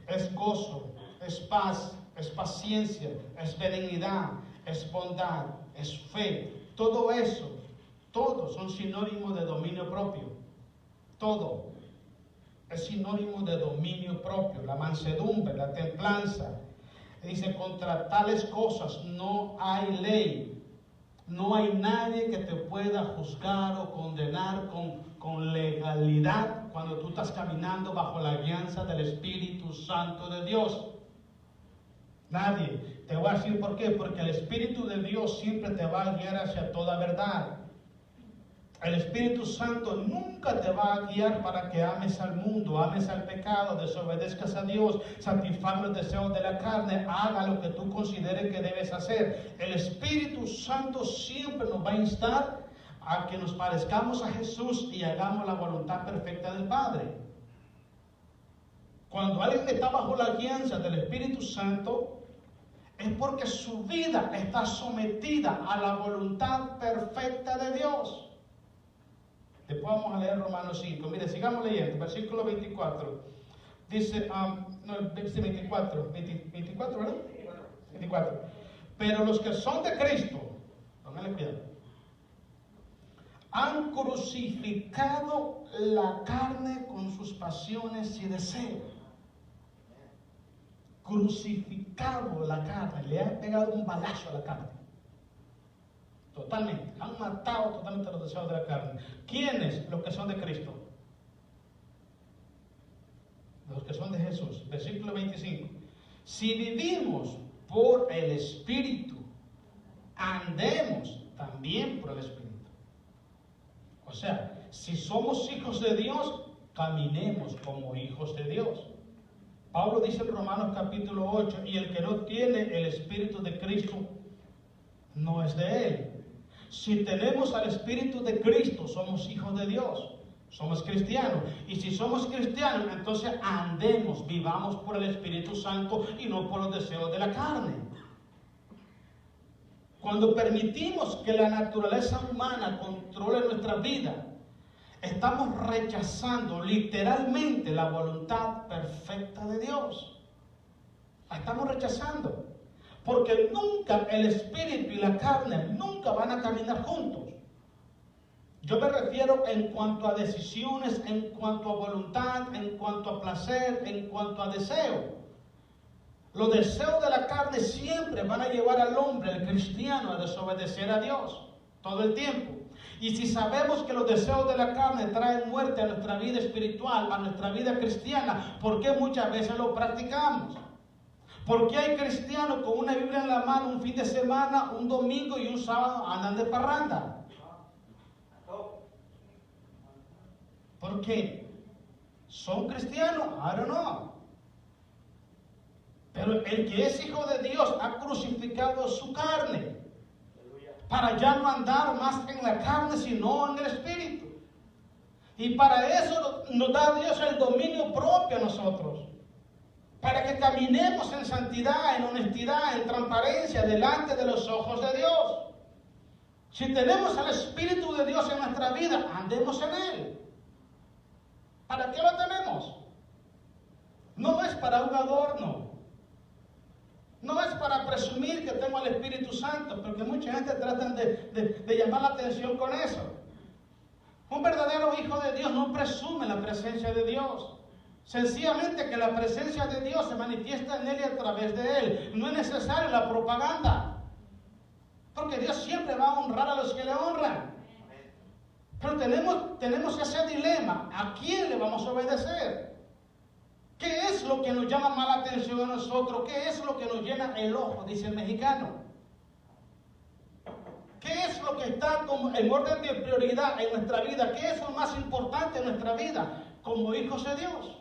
Es gozo, es paz, es paciencia, es benignidad, es bondad, es fe. Todo eso, todos son sinónimos de dominio propio. Todo es sinónimo de dominio propio. La mansedumbre, la templanza. Dice: contra tales cosas no hay ley. No hay nadie que te pueda juzgar o condenar con legalidad cuando tú estás caminando bajo la guianza del Espíritu Santo de Dios. Nadie. Te voy a decir por qué. Porque el Espíritu de Dios siempre te va a guiar hacia toda verdad. El Espíritu Santo nunca te va a guiar para que ames al mundo, ames al pecado, desobedezcas a Dios, satisfagas los deseos de la carne, haga lo que tú consideres que debes hacer. El Espíritu Santo siempre nos va a instar a que nos parezcamos a Jesús y hagamos la voluntad perfecta del Padre. Cuando alguien está bajo la guianza del Espíritu Santo, es porque su vida está sometida a la voluntad perfecta de Dios. Después vamos a leer Romanos 5. Mire, sigamos leyendo. Versículo 24. Dice, dice 24, ¿verdad? 24. Pero los que son de Cristo, pónganle cuidado, han crucificado la carne con sus pasiones y deseos. Crucificado la carne, le han pegado un balazo a la carne. Totalmente, han matado totalmente los deseos de la carne. ¿Quiénes? Los que son de Cristo. Los que son de Jesús. Versículo 25. Si vivimos por el Espíritu, andemos también por el Espíritu. O sea, si somos hijos de Dios, caminemos como hijos de Dios. Pablo dice en Romanos capítulo 8, y el que no tiene el Espíritu de Cristo no es de él. Si tenemos al Espíritu de Cristo, somos hijos de Dios, somos cristianos. Y si somos cristianos, entonces andemos, vivamos por el Espíritu Santo y no por los deseos de la carne. Cuando permitimos que la naturaleza humana controle nuestra vida, estamos rechazando literalmente la voluntad perfecta de Dios. La estamos rechazando. Porque nunca el espíritu y la carne nunca van a caminar juntos. Yo me refiero en cuanto a decisiones, en cuanto a voluntad, en cuanto a placer, en cuanto a deseo. Los deseos de la carne siempre van a llevar al hombre, al cristiano, a desobedecer a Dios todo el tiempo. Y si sabemos que los deseos de la carne traen muerte a nuestra vida espiritual, a nuestra vida cristiana, ¿por qué muchas veces lo practicamos? ¿Por qué hay cristianos con una Biblia en la mano un fin de semana, un domingo y un sábado andan de parranda? ¿Por qué? ¿Son cristianos? I don't know. Pero el que es hijo de Dios ha crucificado su carne para ya no andar más en la carne, sino en el Espíritu. Y para eso nos da Dios el dominio propio a nosotros, para que caminemos en santidad, en honestidad, en transparencia delante de los ojos de Dios. Si tenemos el Espíritu de Dios en nuestra vida, andemos en Él. ¿Para qué lo tenemos? No es para un adorno. No es para presumir que tengo al Espíritu Santo, porque mucha gente trata de llamar la atención con eso. Un verdadero hijo de Dios no presume la presencia de Dios. Sencillamente que la presencia de Dios se manifiesta en él y a través de él. No es necesaria la propaganda, porque Dios siempre va a honrar a los que le honran. Pero tenemos ese dilema. ¿A quién le vamos a obedecer? ¿Qué es lo que nos llama más la atención a nosotros? ¿Qué es lo que nos llena el ojo? Dice el mexicano. ¿Qué es lo que está en orden de prioridad en nuestra vida? ¿Qué es lo más importante en nuestra vida como hijos de Dios?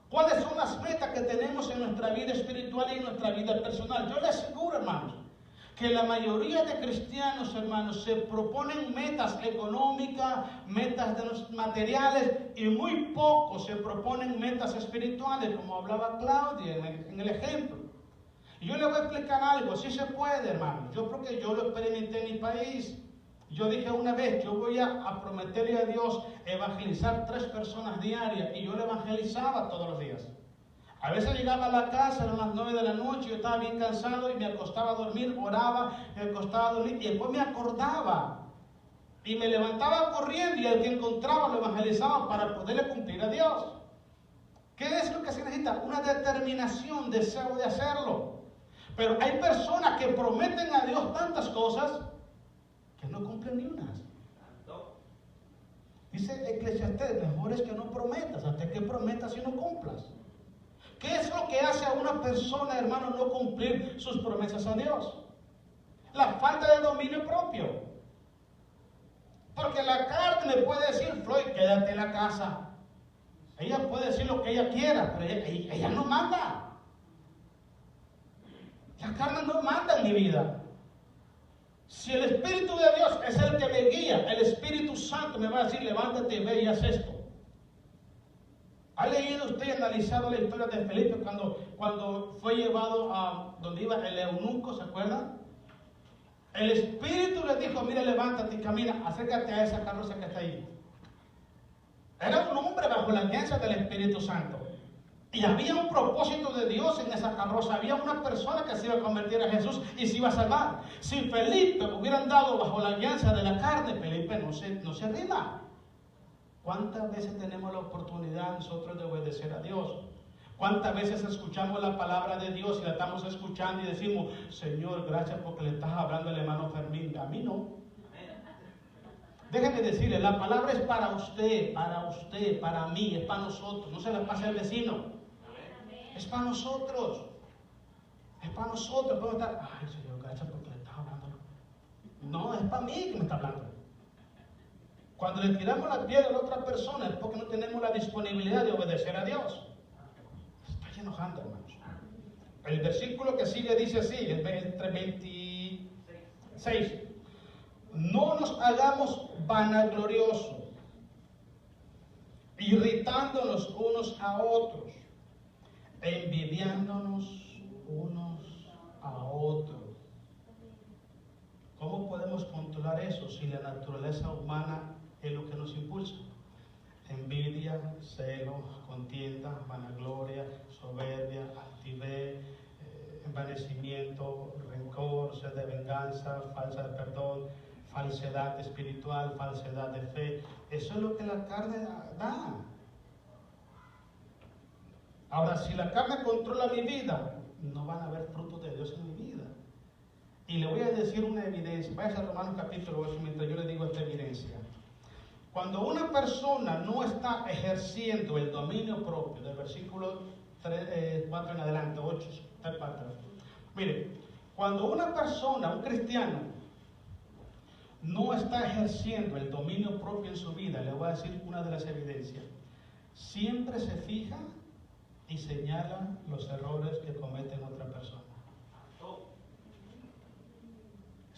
¿Cuáles son las metas que tenemos en nuestra vida espiritual y en nuestra vida personal? Yo les aseguro, hermanos, que la mayoría de cristianos, hermanos, se proponen metas económicas, metas de los materiales, y muy pocos se proponen metas espirituales, como hablaba Claudia en el ejemplo. Y yo le voy a explicar algo, sí se puede, hermano. Yo creo que yo lo experimenté en mi país. Yo dije una vez, yo voy a prometerle a Dios evangelizar 3 personas diarias, y yo le evangelizaba todos los días. A veces llegaba a la casa, eran las 9 de la noche, yo estaba bien cansado y me acostaba a dormir, oraba, me acostaba a dormir y después me acordaba y me levantaba corriendo y al que encontraba lo evangelizaba para poderle cumplir a Dios. ¿Qué es lo que se necesita? Una determinación, deseo de hacerlo. Pero hay personas que prometen a Dios tantas cosas que no cumplen ni unas. Dice Eclesiastés, mejor es que no prometas, hasta que prometas y no cumplas. ¿Qué es lo que hace a una persona, hermano, no cumplir sus promesas a Dios? La falta de dominio propio. Porque la carne puede decir, Floyd, quédate en la casa. Ella puede decir lo que ella quiera, pero ella no manda. La carne no manda en mi vida. Si el Espíritu de Dios es el que me guía, el Espíritu Santo me va a decir, levántate, ve y haz esto. ¿Ha leído usted y analizado la historia de Felipe cuando fue llevado a donde iba el eunuco, ¿se acuerdan? El Espíritu le dijo, mira, levántate y camina, acércate a esa carroza que está ahí. Era un hombre bajo la guianza del Espíritu Santo. Y había un propósito de Dios en esa carroza. Había una persona que se iba a convertir a Jesús y se iba a salvar. Si Felipe hubiera andado bajo la guianza de la carne, Felipe no se rima. ¿Cuántas veces tenemos la oportunidad nosotros de obedecer a Dios? ¿Cuántas veces escuchamos la palabra de Dios y la estamos escuchando y decimos, Señor, gracias porque le estás hablando al hermano Fermín? A mí no. Déjeme decirle, la palabra es para usted, para mí, es para nosotros. No se la pase al vecino. Es para nosotros. Es para nosotros. Podemos estar, ay, Señor, gracias porque le estás hablando. No, es para mí que me está hablando. Cuando le tiramos la piedra a la otra persona es porque no tenemos la disponibilidad de obedecer a Dios. Se está enojando, hermanos. El versículo que sigue dice así, entre 26. No nos hagamos vanagloriosos, irritándonos unos a otros, envidiándonos unos a otros. ¿Cómo podemos controlar eso si la naturaleza humana es lo que nos impulsa? Envidia, celo, contienda, vanagloria, soberbia, altivez, envanecimiento, rencor, sed de venganza, falta de perdón, falsedad espiritual, falsedad de fe. Eso es lo que la carne da. Ahora, si la carne controla mi vida, no van a haber frutos de Dios en mi vida. Y le voy a decir una evidencia. Vaya a Romanos capítulo 8 mientras yo le digo esta evidencia. Cuando una persona no está ejerciendo el dominio propio, del versículo 4 en adelante, 8, 3 para atrás. Mire, cuando una persona, un cristiano, no está ejerciendo el dominio propio en su vida, le voy a decir una de las evidencias. Siempre se fija y señala los errores que cometen otra persona.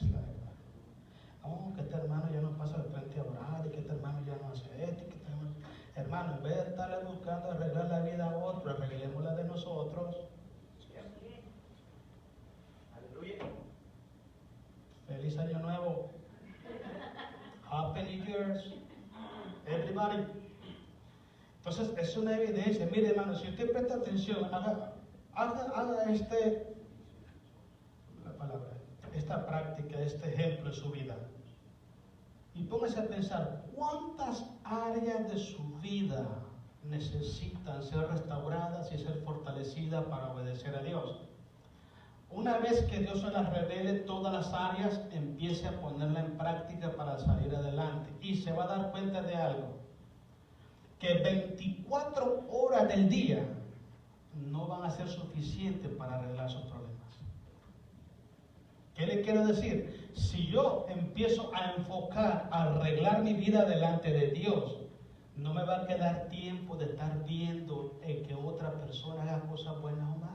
Es la verdad. Oh, que este hermano ya no pasa de frente a orar, y que este hermano ya no hace esto, y que este hermano, en vez de estarle buscando arreglar la vida a otro, arreglemos la de nosotros. Aleluya. Feliz año nuevo. Happy New Year's. Everybody. Entonces, es una evidencia. Mire, hermano, si usted presta atención, haga esta práctica, este ejemplo en su vida. Y póngase a pensar, ¿cuántas áreas de su vida necesitan ser restauradas y ser fortalecidas para obedecer a Dios? Una vez que Dios se las revele todas las áreas, empiece a ponerla en práctica para salir adelante. Y se va a dar cuenta de algo, que 24 horas del día no van a ser suficientes para arreglar sus problemas. ¿Qué le quiero decir? Si yo empiezo a enfocar, a arreglar mi vida delante de Dios, no me va a quedar tiempo de estar viendo el que otra persona haga cosas buenas o malas.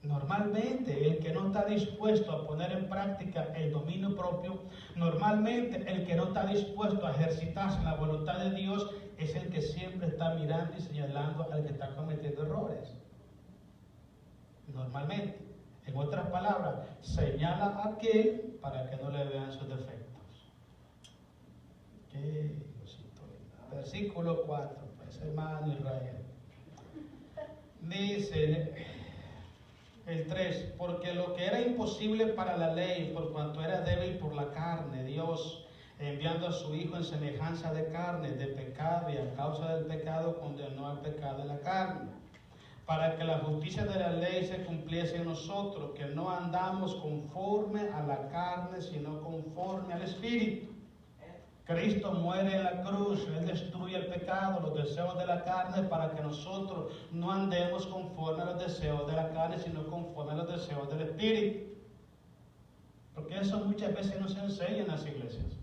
Normalmente el que no está dispuesto a poner en práctica el dominio propio, normalmente el que no está dispuesto a ejercitarse en la voluntad de Dios, es el que siempre está mirando y señalando al que está cometiendo errores. Normalmente. En otras palabras, señala a aquel para que no le vean sus defectos. ¿Qué? Versículo 4, pues, hermano Israel. Dice el 3, porque lo que era imposible para la ley, por cuanto era débil por la carne, Dios, enviando a su Hijo en semejanza de carne, de pecado, y a causa del pecado condenó al pecado en la carne, para que la justicia de la ley se cumpliese en nosotros, que no andamos conforme a la carne, sino conforme al Espíritu. Cristo muere en la cruz, Él destruye el pecado, los deseos de la carne, para que nosotros no andemos conforme a los deseos de la carne, sino conforme a los deseos del Espíritu. Porque eso muchas veces no se enseña en las iglesias.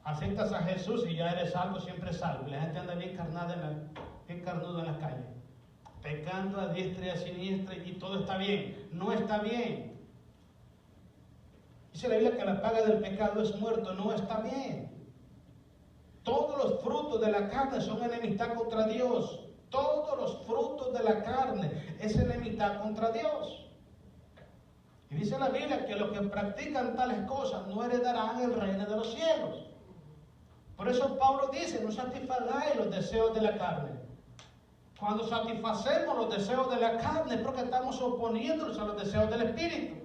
Aceptas a Jesús y ya eres salvo, siempre salvo. La gente anda bien carnudo en la calle, pecando a diestra y a siniestra, y todo está bien. No está bien. Dice la Biblia que la paga del pecado es muerto. No está bien. Todos los frutos de la carne son enemistad contra Dios. Todos los frutos de la carne es enemistad contra Dios. Y dice la Biblia que los que practican tales cosas no heredarán el reino de los cielos. Por eso Pablo dice, no satisfagáis los deseos de la carne. Cuando satisfacemos los deseos de la carne es porque estamos oponiéndonos a los deseos del Espíritu.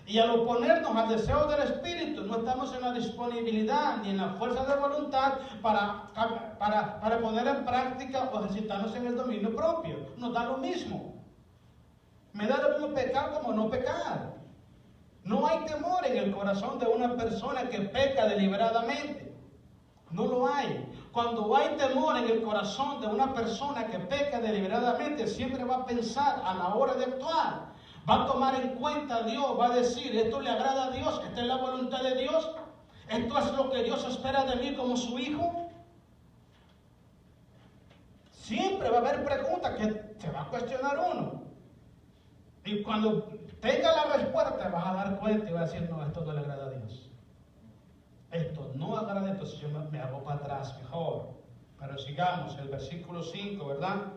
Y al oponernos al deseo del Espíritu, no estamos en la disponibilidad ni en la fuerza de voluntad para poner en práctica o ejercitarnos en el dominio propio. Nos da lo mismo. Me da lo mismo pecar como no pecar. No hay temor en el corazón de una persona que peca deliberadamente. No lo hay. Cuando hay temor en el corazón de una persona que peca deliberadamente, siempre va a pensar a la hora de actuar. Va a tomar en cuenta a Dios, va a decir, esto le agrada a Dios, esta es la voluntad de Dios, esto es lo que Dios espera de mí como su hijo. Siempre va a haber preguntas que se va a cuestionar uno. Y cuando tenga la respuesta te vas a dar cuenta y vas a decir, no, esto no le agrada a Dios. Esto no agrada, entonces yo me hago para atrás mejor. Pero sigamos, el versículo 5, ¿verdad?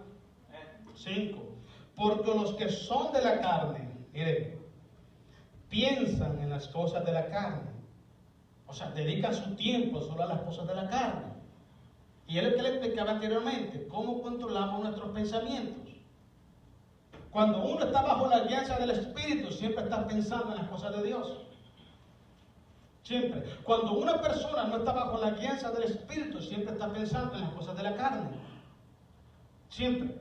5. Porque los que son de la carne, miren, piensan en las cosas de la carne. O sea, dedican su tiempo solo a las cosas de la carne. Y es lo que le explicaba anteriormente, cómo controlamos nuestros pensamientos. Cuando uno está bajo la guianza del Espíritu, siempre está pensando en las cosas de Dios. Siempre. Cuando una persona no está bajo la guianza del Espíritu, siempre está pensando en las cosas de la carne. Siempre.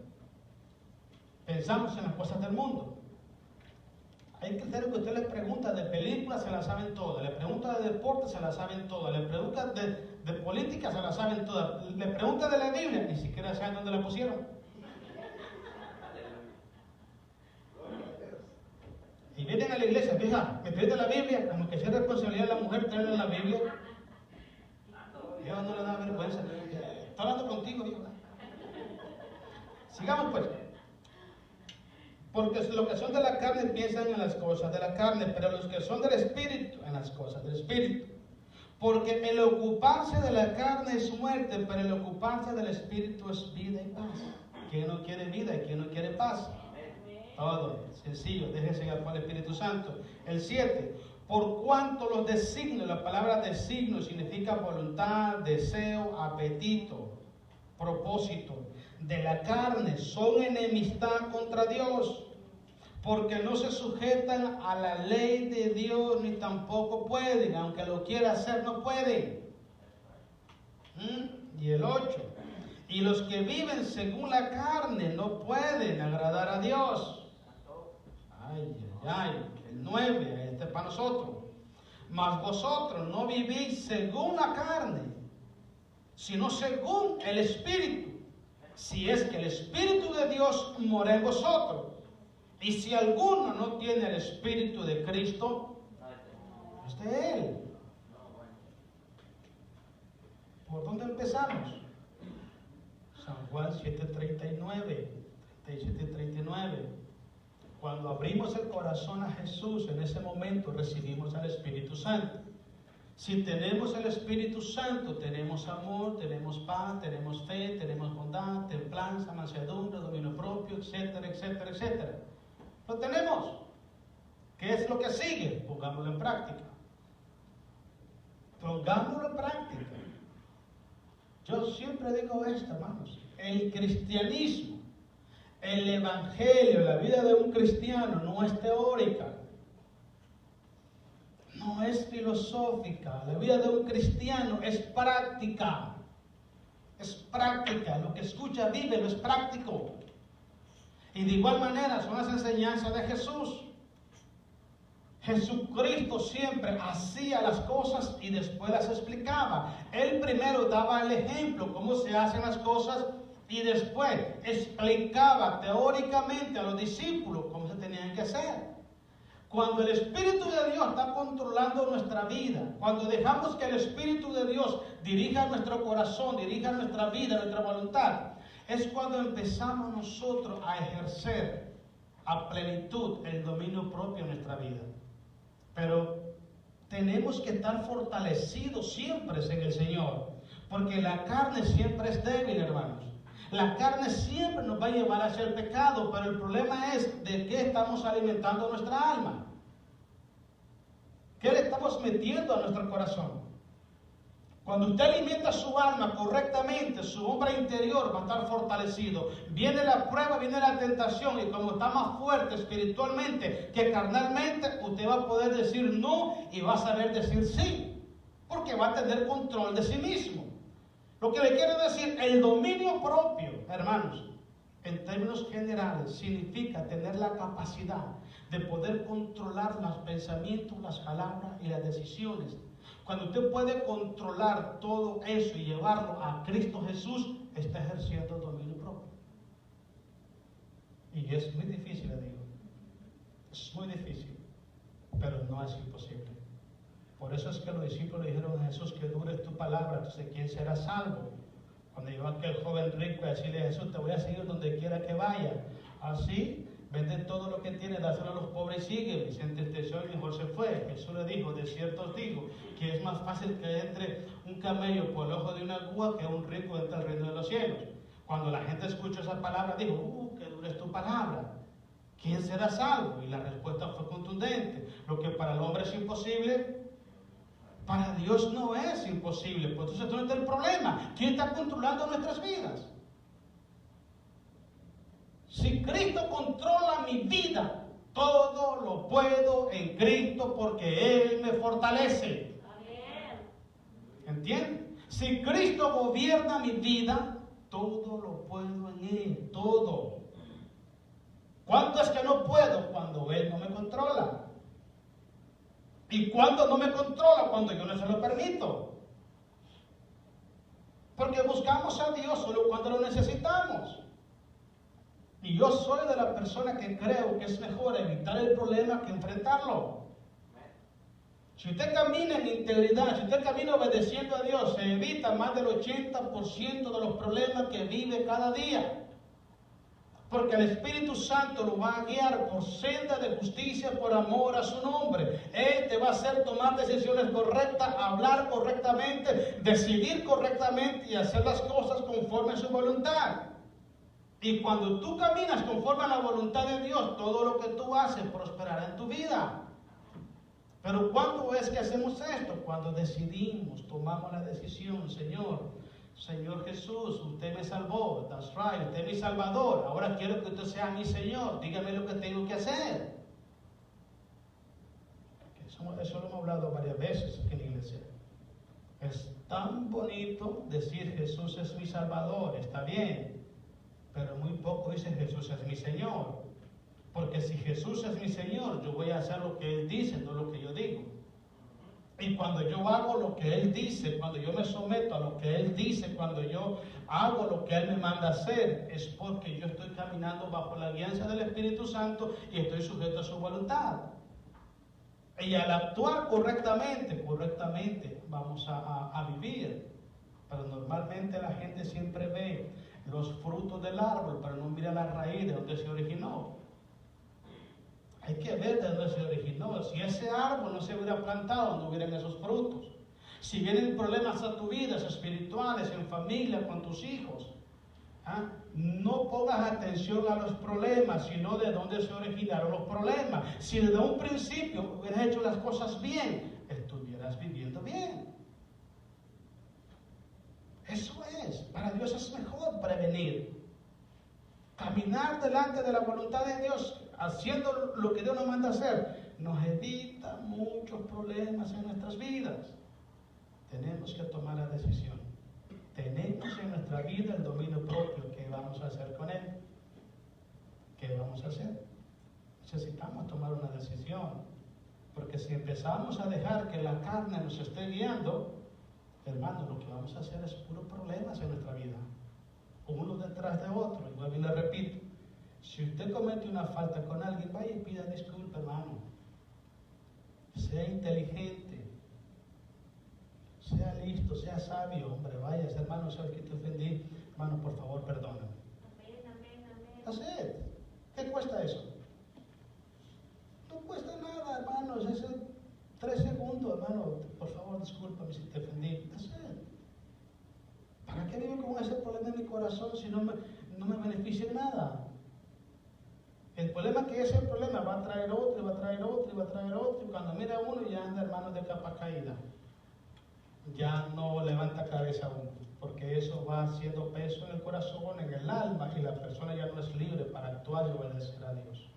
Pensamos en las cosas del mundo. Hay que hacer que usted le pregunta de películas, se la saben todas. Le pregunta de deporte, se la saben todas. Le pregunta de política, se la saben todas. Le pregunta de la Biblia, ni siquiera saben dónde la pusieron. Y vienen a la iglesia, fija, me pide la Biblia, como que sea responsabilidad de la mujer traerle la Biblia. Dios no le da vergüenza. Está hablando contigo, Dios. Sigamos pues. Porque los que son de la carne piensan en las cosas de la carne, pero los que son del Espíritu, en las cosas del Espíritu. Porque el ocuparse de la carne es muerte, pero el ocuparse del Espíritu es vida y paz. ¿Quién no quiere vida y quién no quiere paz? Todo, sencillo, déjense llevar por el Espíritu Santo. El 7, por cuanto los designios, la palabra designio significa voluntad, deseo, apetito, propósito, de la carne, son enemistad contra Dios, porque no se sujetan a la ley de Dios, ni tampoco pueden, aunque lo quiera hacer, no pueden. Y el 8, y los que viven según la carne no pueden agradar a Dios. El 9, este es para nosotros. Mas vosotros no vivís según la carne, sino según el Espíritu. Si es que el Espíritu de Dios mora en vosotros. Y si alguno no tiene el Espíritu de Cristo, no es de Él. ¿Por dónde empezamos? San Juan 7:39, 37:39. Cuando abrimos el corazón a Jesús, en ese momento recibimos al Espíritu Santo. Si tenemos el Espíritu Santo, tenemos amor, tenemos paz, tenemos fe, tenemos bondad, templanza, mansedumbre, dominio propio, etcétera, etcétera, etcétera. Lo tenemos. ¿Qué es lo que sigue? Pongámoslo en práctica. Pongámoslo en práctica. Yo siempre digo esto, hermanos. El cristianismo, el evangelio, la vida de un cristiano no es teórica, no es filosófica. La vida de un cristiano es práctica. Es práctica. Lo que escucha, vive, lo es práctico. Y de igual manera son las enseñanzas de Jesús. Jesucristo siempre hacía las cosas y después las explicaba. Él primero daba el ejemplo, cómo se hacen las cosas, y después explicaba teóricamente a los discípulos cómo se tenían que hacer. Cuando el Espíritu de Dios está controlando nuestra vida, cuando dejamos que el Espíritu de Dios dirija nuestro corazón, dirija nuestra vida, nuestra voluntad, es cuando empezamos nosotros a ejercer a plenitud el dominio propio en nuestra vida. Pero tenemos que estar fortalecidos siempre en el Señor, porque la carne siempre es débil, hermanos. La carne siempre nos va a llevar hacia el pecado, pero el problema es de qué estamos alimentando nuestra alma. ¿Qué le estamos metiendo a nuestro corazón? Cuando usted alimenta su alma correctamente, su hombre interior va a estar fortalecido. Viene la prueba, viene la tentación, y como está más fuerte espiritualmente que carnalmente, usted va a poder decir no y va a saber decir sí, porque va a tener control de sí mismo. Lo que le quiero decir, el dominio propio, hermanos, en términos generales, significa tener la capacidad de poder controlar los pensamientos, las palabras y las decisiones. Cuando usted puede controlar todo eso y llevarlo a Cristo Jesús, está ejerciendo el dominio propio. Y es muy difícil, le digo. Es muy difícil, pero no es imposible. Por eso es que los discípulos le dijeron a Jesús que dure tu palabra, entonces ¿quién será salvo? Cuando llegó aquel joven rico a decirle a Jesús, te voy a seguir donde quiera que vaya. Así, vende todo lo que tiene, dáselo a los pobres y sígueme. Se entristeció y mejor se fue. Jesús le dijo, de cierto os digo, que es más fácil que entre un camello por el ojo de una aguja que un rico entre el reino de los cielos. Cuando la gente escuchó esa palabra, dijo, que dure es tu palabra. ¿Quién será salvo? Y la respuesta fue contundente. Lo que para el hombre es imposible, para Dios no es imposible. Pues entonces, ¿dónde está el problema? ¿Quién está controlando nuestras vidas? Si Cristo controla mi vida, todo lo puedo en Cristo porque Él me fortalece. Si Cristo gobierna mi vida, todo lo puedo en Él, todo. ¿Cuánto es que no puedo? Cuando Él no me controla. ¿Y cuándo no me controla? Cuando yo no se lo permito. Porque buscamos a Dios solo cuando lo necesitamos. Y yo soy de la persona que creo que es mejor evitar el problema que enfrentarlo. Si usted camina en integridad, si usted camina obedeciendo a Dios, se evita más del 80% de los problemas que vive cada día. Porque el Espíritu Santo lo va a guiar por senda de justicia, por amor a su nombre. Él te va a hacer tomar decisiones correctas, hablar correctamente, decidir correctamente y hacer las cosas conforme a su voluntad. Y cuando tú caminas conforme a la voluntad de Dios, todo lo que tú haces prosperará en tu vida. Pero ¿cuándo es que hacemos esto? Cuando decidimos, tomamos la decisión, Señor Jesús, usted me salvó, that's right, usted es mi Salvador, ahora quiero que usted sea mi Señor, dígame lo que tengo que hacer. Eso lo hemos hablado varias veces aquí en la iglesia. Es tan bonito decir Jesús es mi Salvador, está bien, pero muy poco dice Jesús es mi Señor. Porque si Jesús es mi Señor, yo voy a hacer lo que Él dice, no lo que yo digo. Y cuando yo hago lo que Él dice, cuando yo me someto a lo que Él dice, cuando yo hago lo que Él me manda hacer, es porque yo estoy caminando bajo la guianza del Espíritu Santo y estoy sujeto a su voluntad. Y al actuar correctamente vamos a vivir. Pero normalmente la gente siempre ve los frutos del árbol, pero no mira la raíz de donde se originó. Hay que ver de dónde se originó. Si ese árbol no se hubiera plantado, no hubieran esos frutos. Si vienen problemas a tu vida, espirituales, en familia, con tus hijos, no pongas atención a los problemas, sino de dónde se originaron los problemas. Si desde un principio hubieras hecho las cosas bien, estuvieras viviendo bien. Eso es. Para Dios es mejor prevenir. Caminar delante de la voluntad de Dios, haciendo lo que Dios nos manda hacer, nos evita muchos problemas en nuestras vidas. Tenemos que tomar la decisión. Tenemos en nuestra vida el dominio propio. ¿Qué vamos a hacer con él? ¿Qué vamos a hacer? Necesitamos tomar una decisión. Porque si empezamos a dejar que la carne nos esté guiando, hermano, lo que vamos a hacer es puros problemas en nuestra vida. Uno detrás de otro. Y vuelvo y le repito. Si usted comete una falta con alguien, vaya y pida disculpas, hermano. Sea inteligente. Sea listo, sea sabio, hombre. Vaya, hermano, sabes que te ofendí. Hermano, por favor, perdóname. Amén. ¿Qué cuesta eso? No cuesta nada, hermanos. Es 3 segundos, hermano. Por favor, discúlpame si te ofendí. ¿Para qué vivo con ese problema en mi corazón si no me beneficia en nada? El problema es que ese problema va a traer otro, y va a traer otro, y va a traer otro. Y cuando mira uno, ya anda, hermano, de capa caída. Ya no levanta cabeza uno. Porque eso va haciendo peso en el corazón, en el alma. Y la persona ya no es libre para actuar y obedecer a Dios.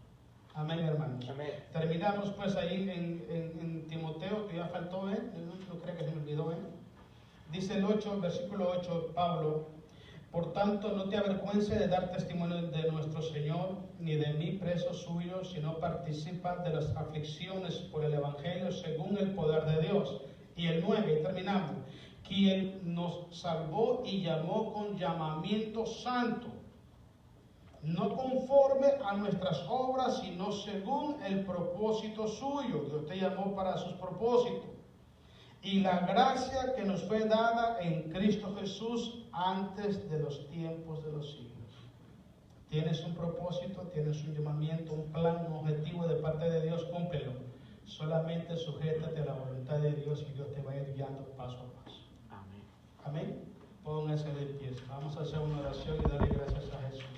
Amén, hermanos. Amén. Terminamos pues ahí en Timoteo, que ya faltó, no creo que se me olvidó, Dice el 8, versículo 8, Pablo: por tanto, no te avergüences de dar testimonio de nuestro Señor, ni de mí preso suyo, sino participa de las aflicciones por el Evangelio según el poder de Dios. Y el 9, terminamos: quien nos salvó y llamó con llamamiento santo, no conforme a nuestras obras, sino según el propósito suyo. Dios te llamó para sus propósitos. Y la gracia que nos fue dada en Cristo Jesús antes de los tiempos de los siglos. Tienes un propósito, tienes un llamamiento, un plan, un objetivo de parte de Dios, cúmplelo. Solamente sujétate a la voluntad de Dios y Dios te va a ir guiando paso a paso. Amén. Amén. Pónganse de pie. Vamos a hacer una oración y darle gracias a Jesús.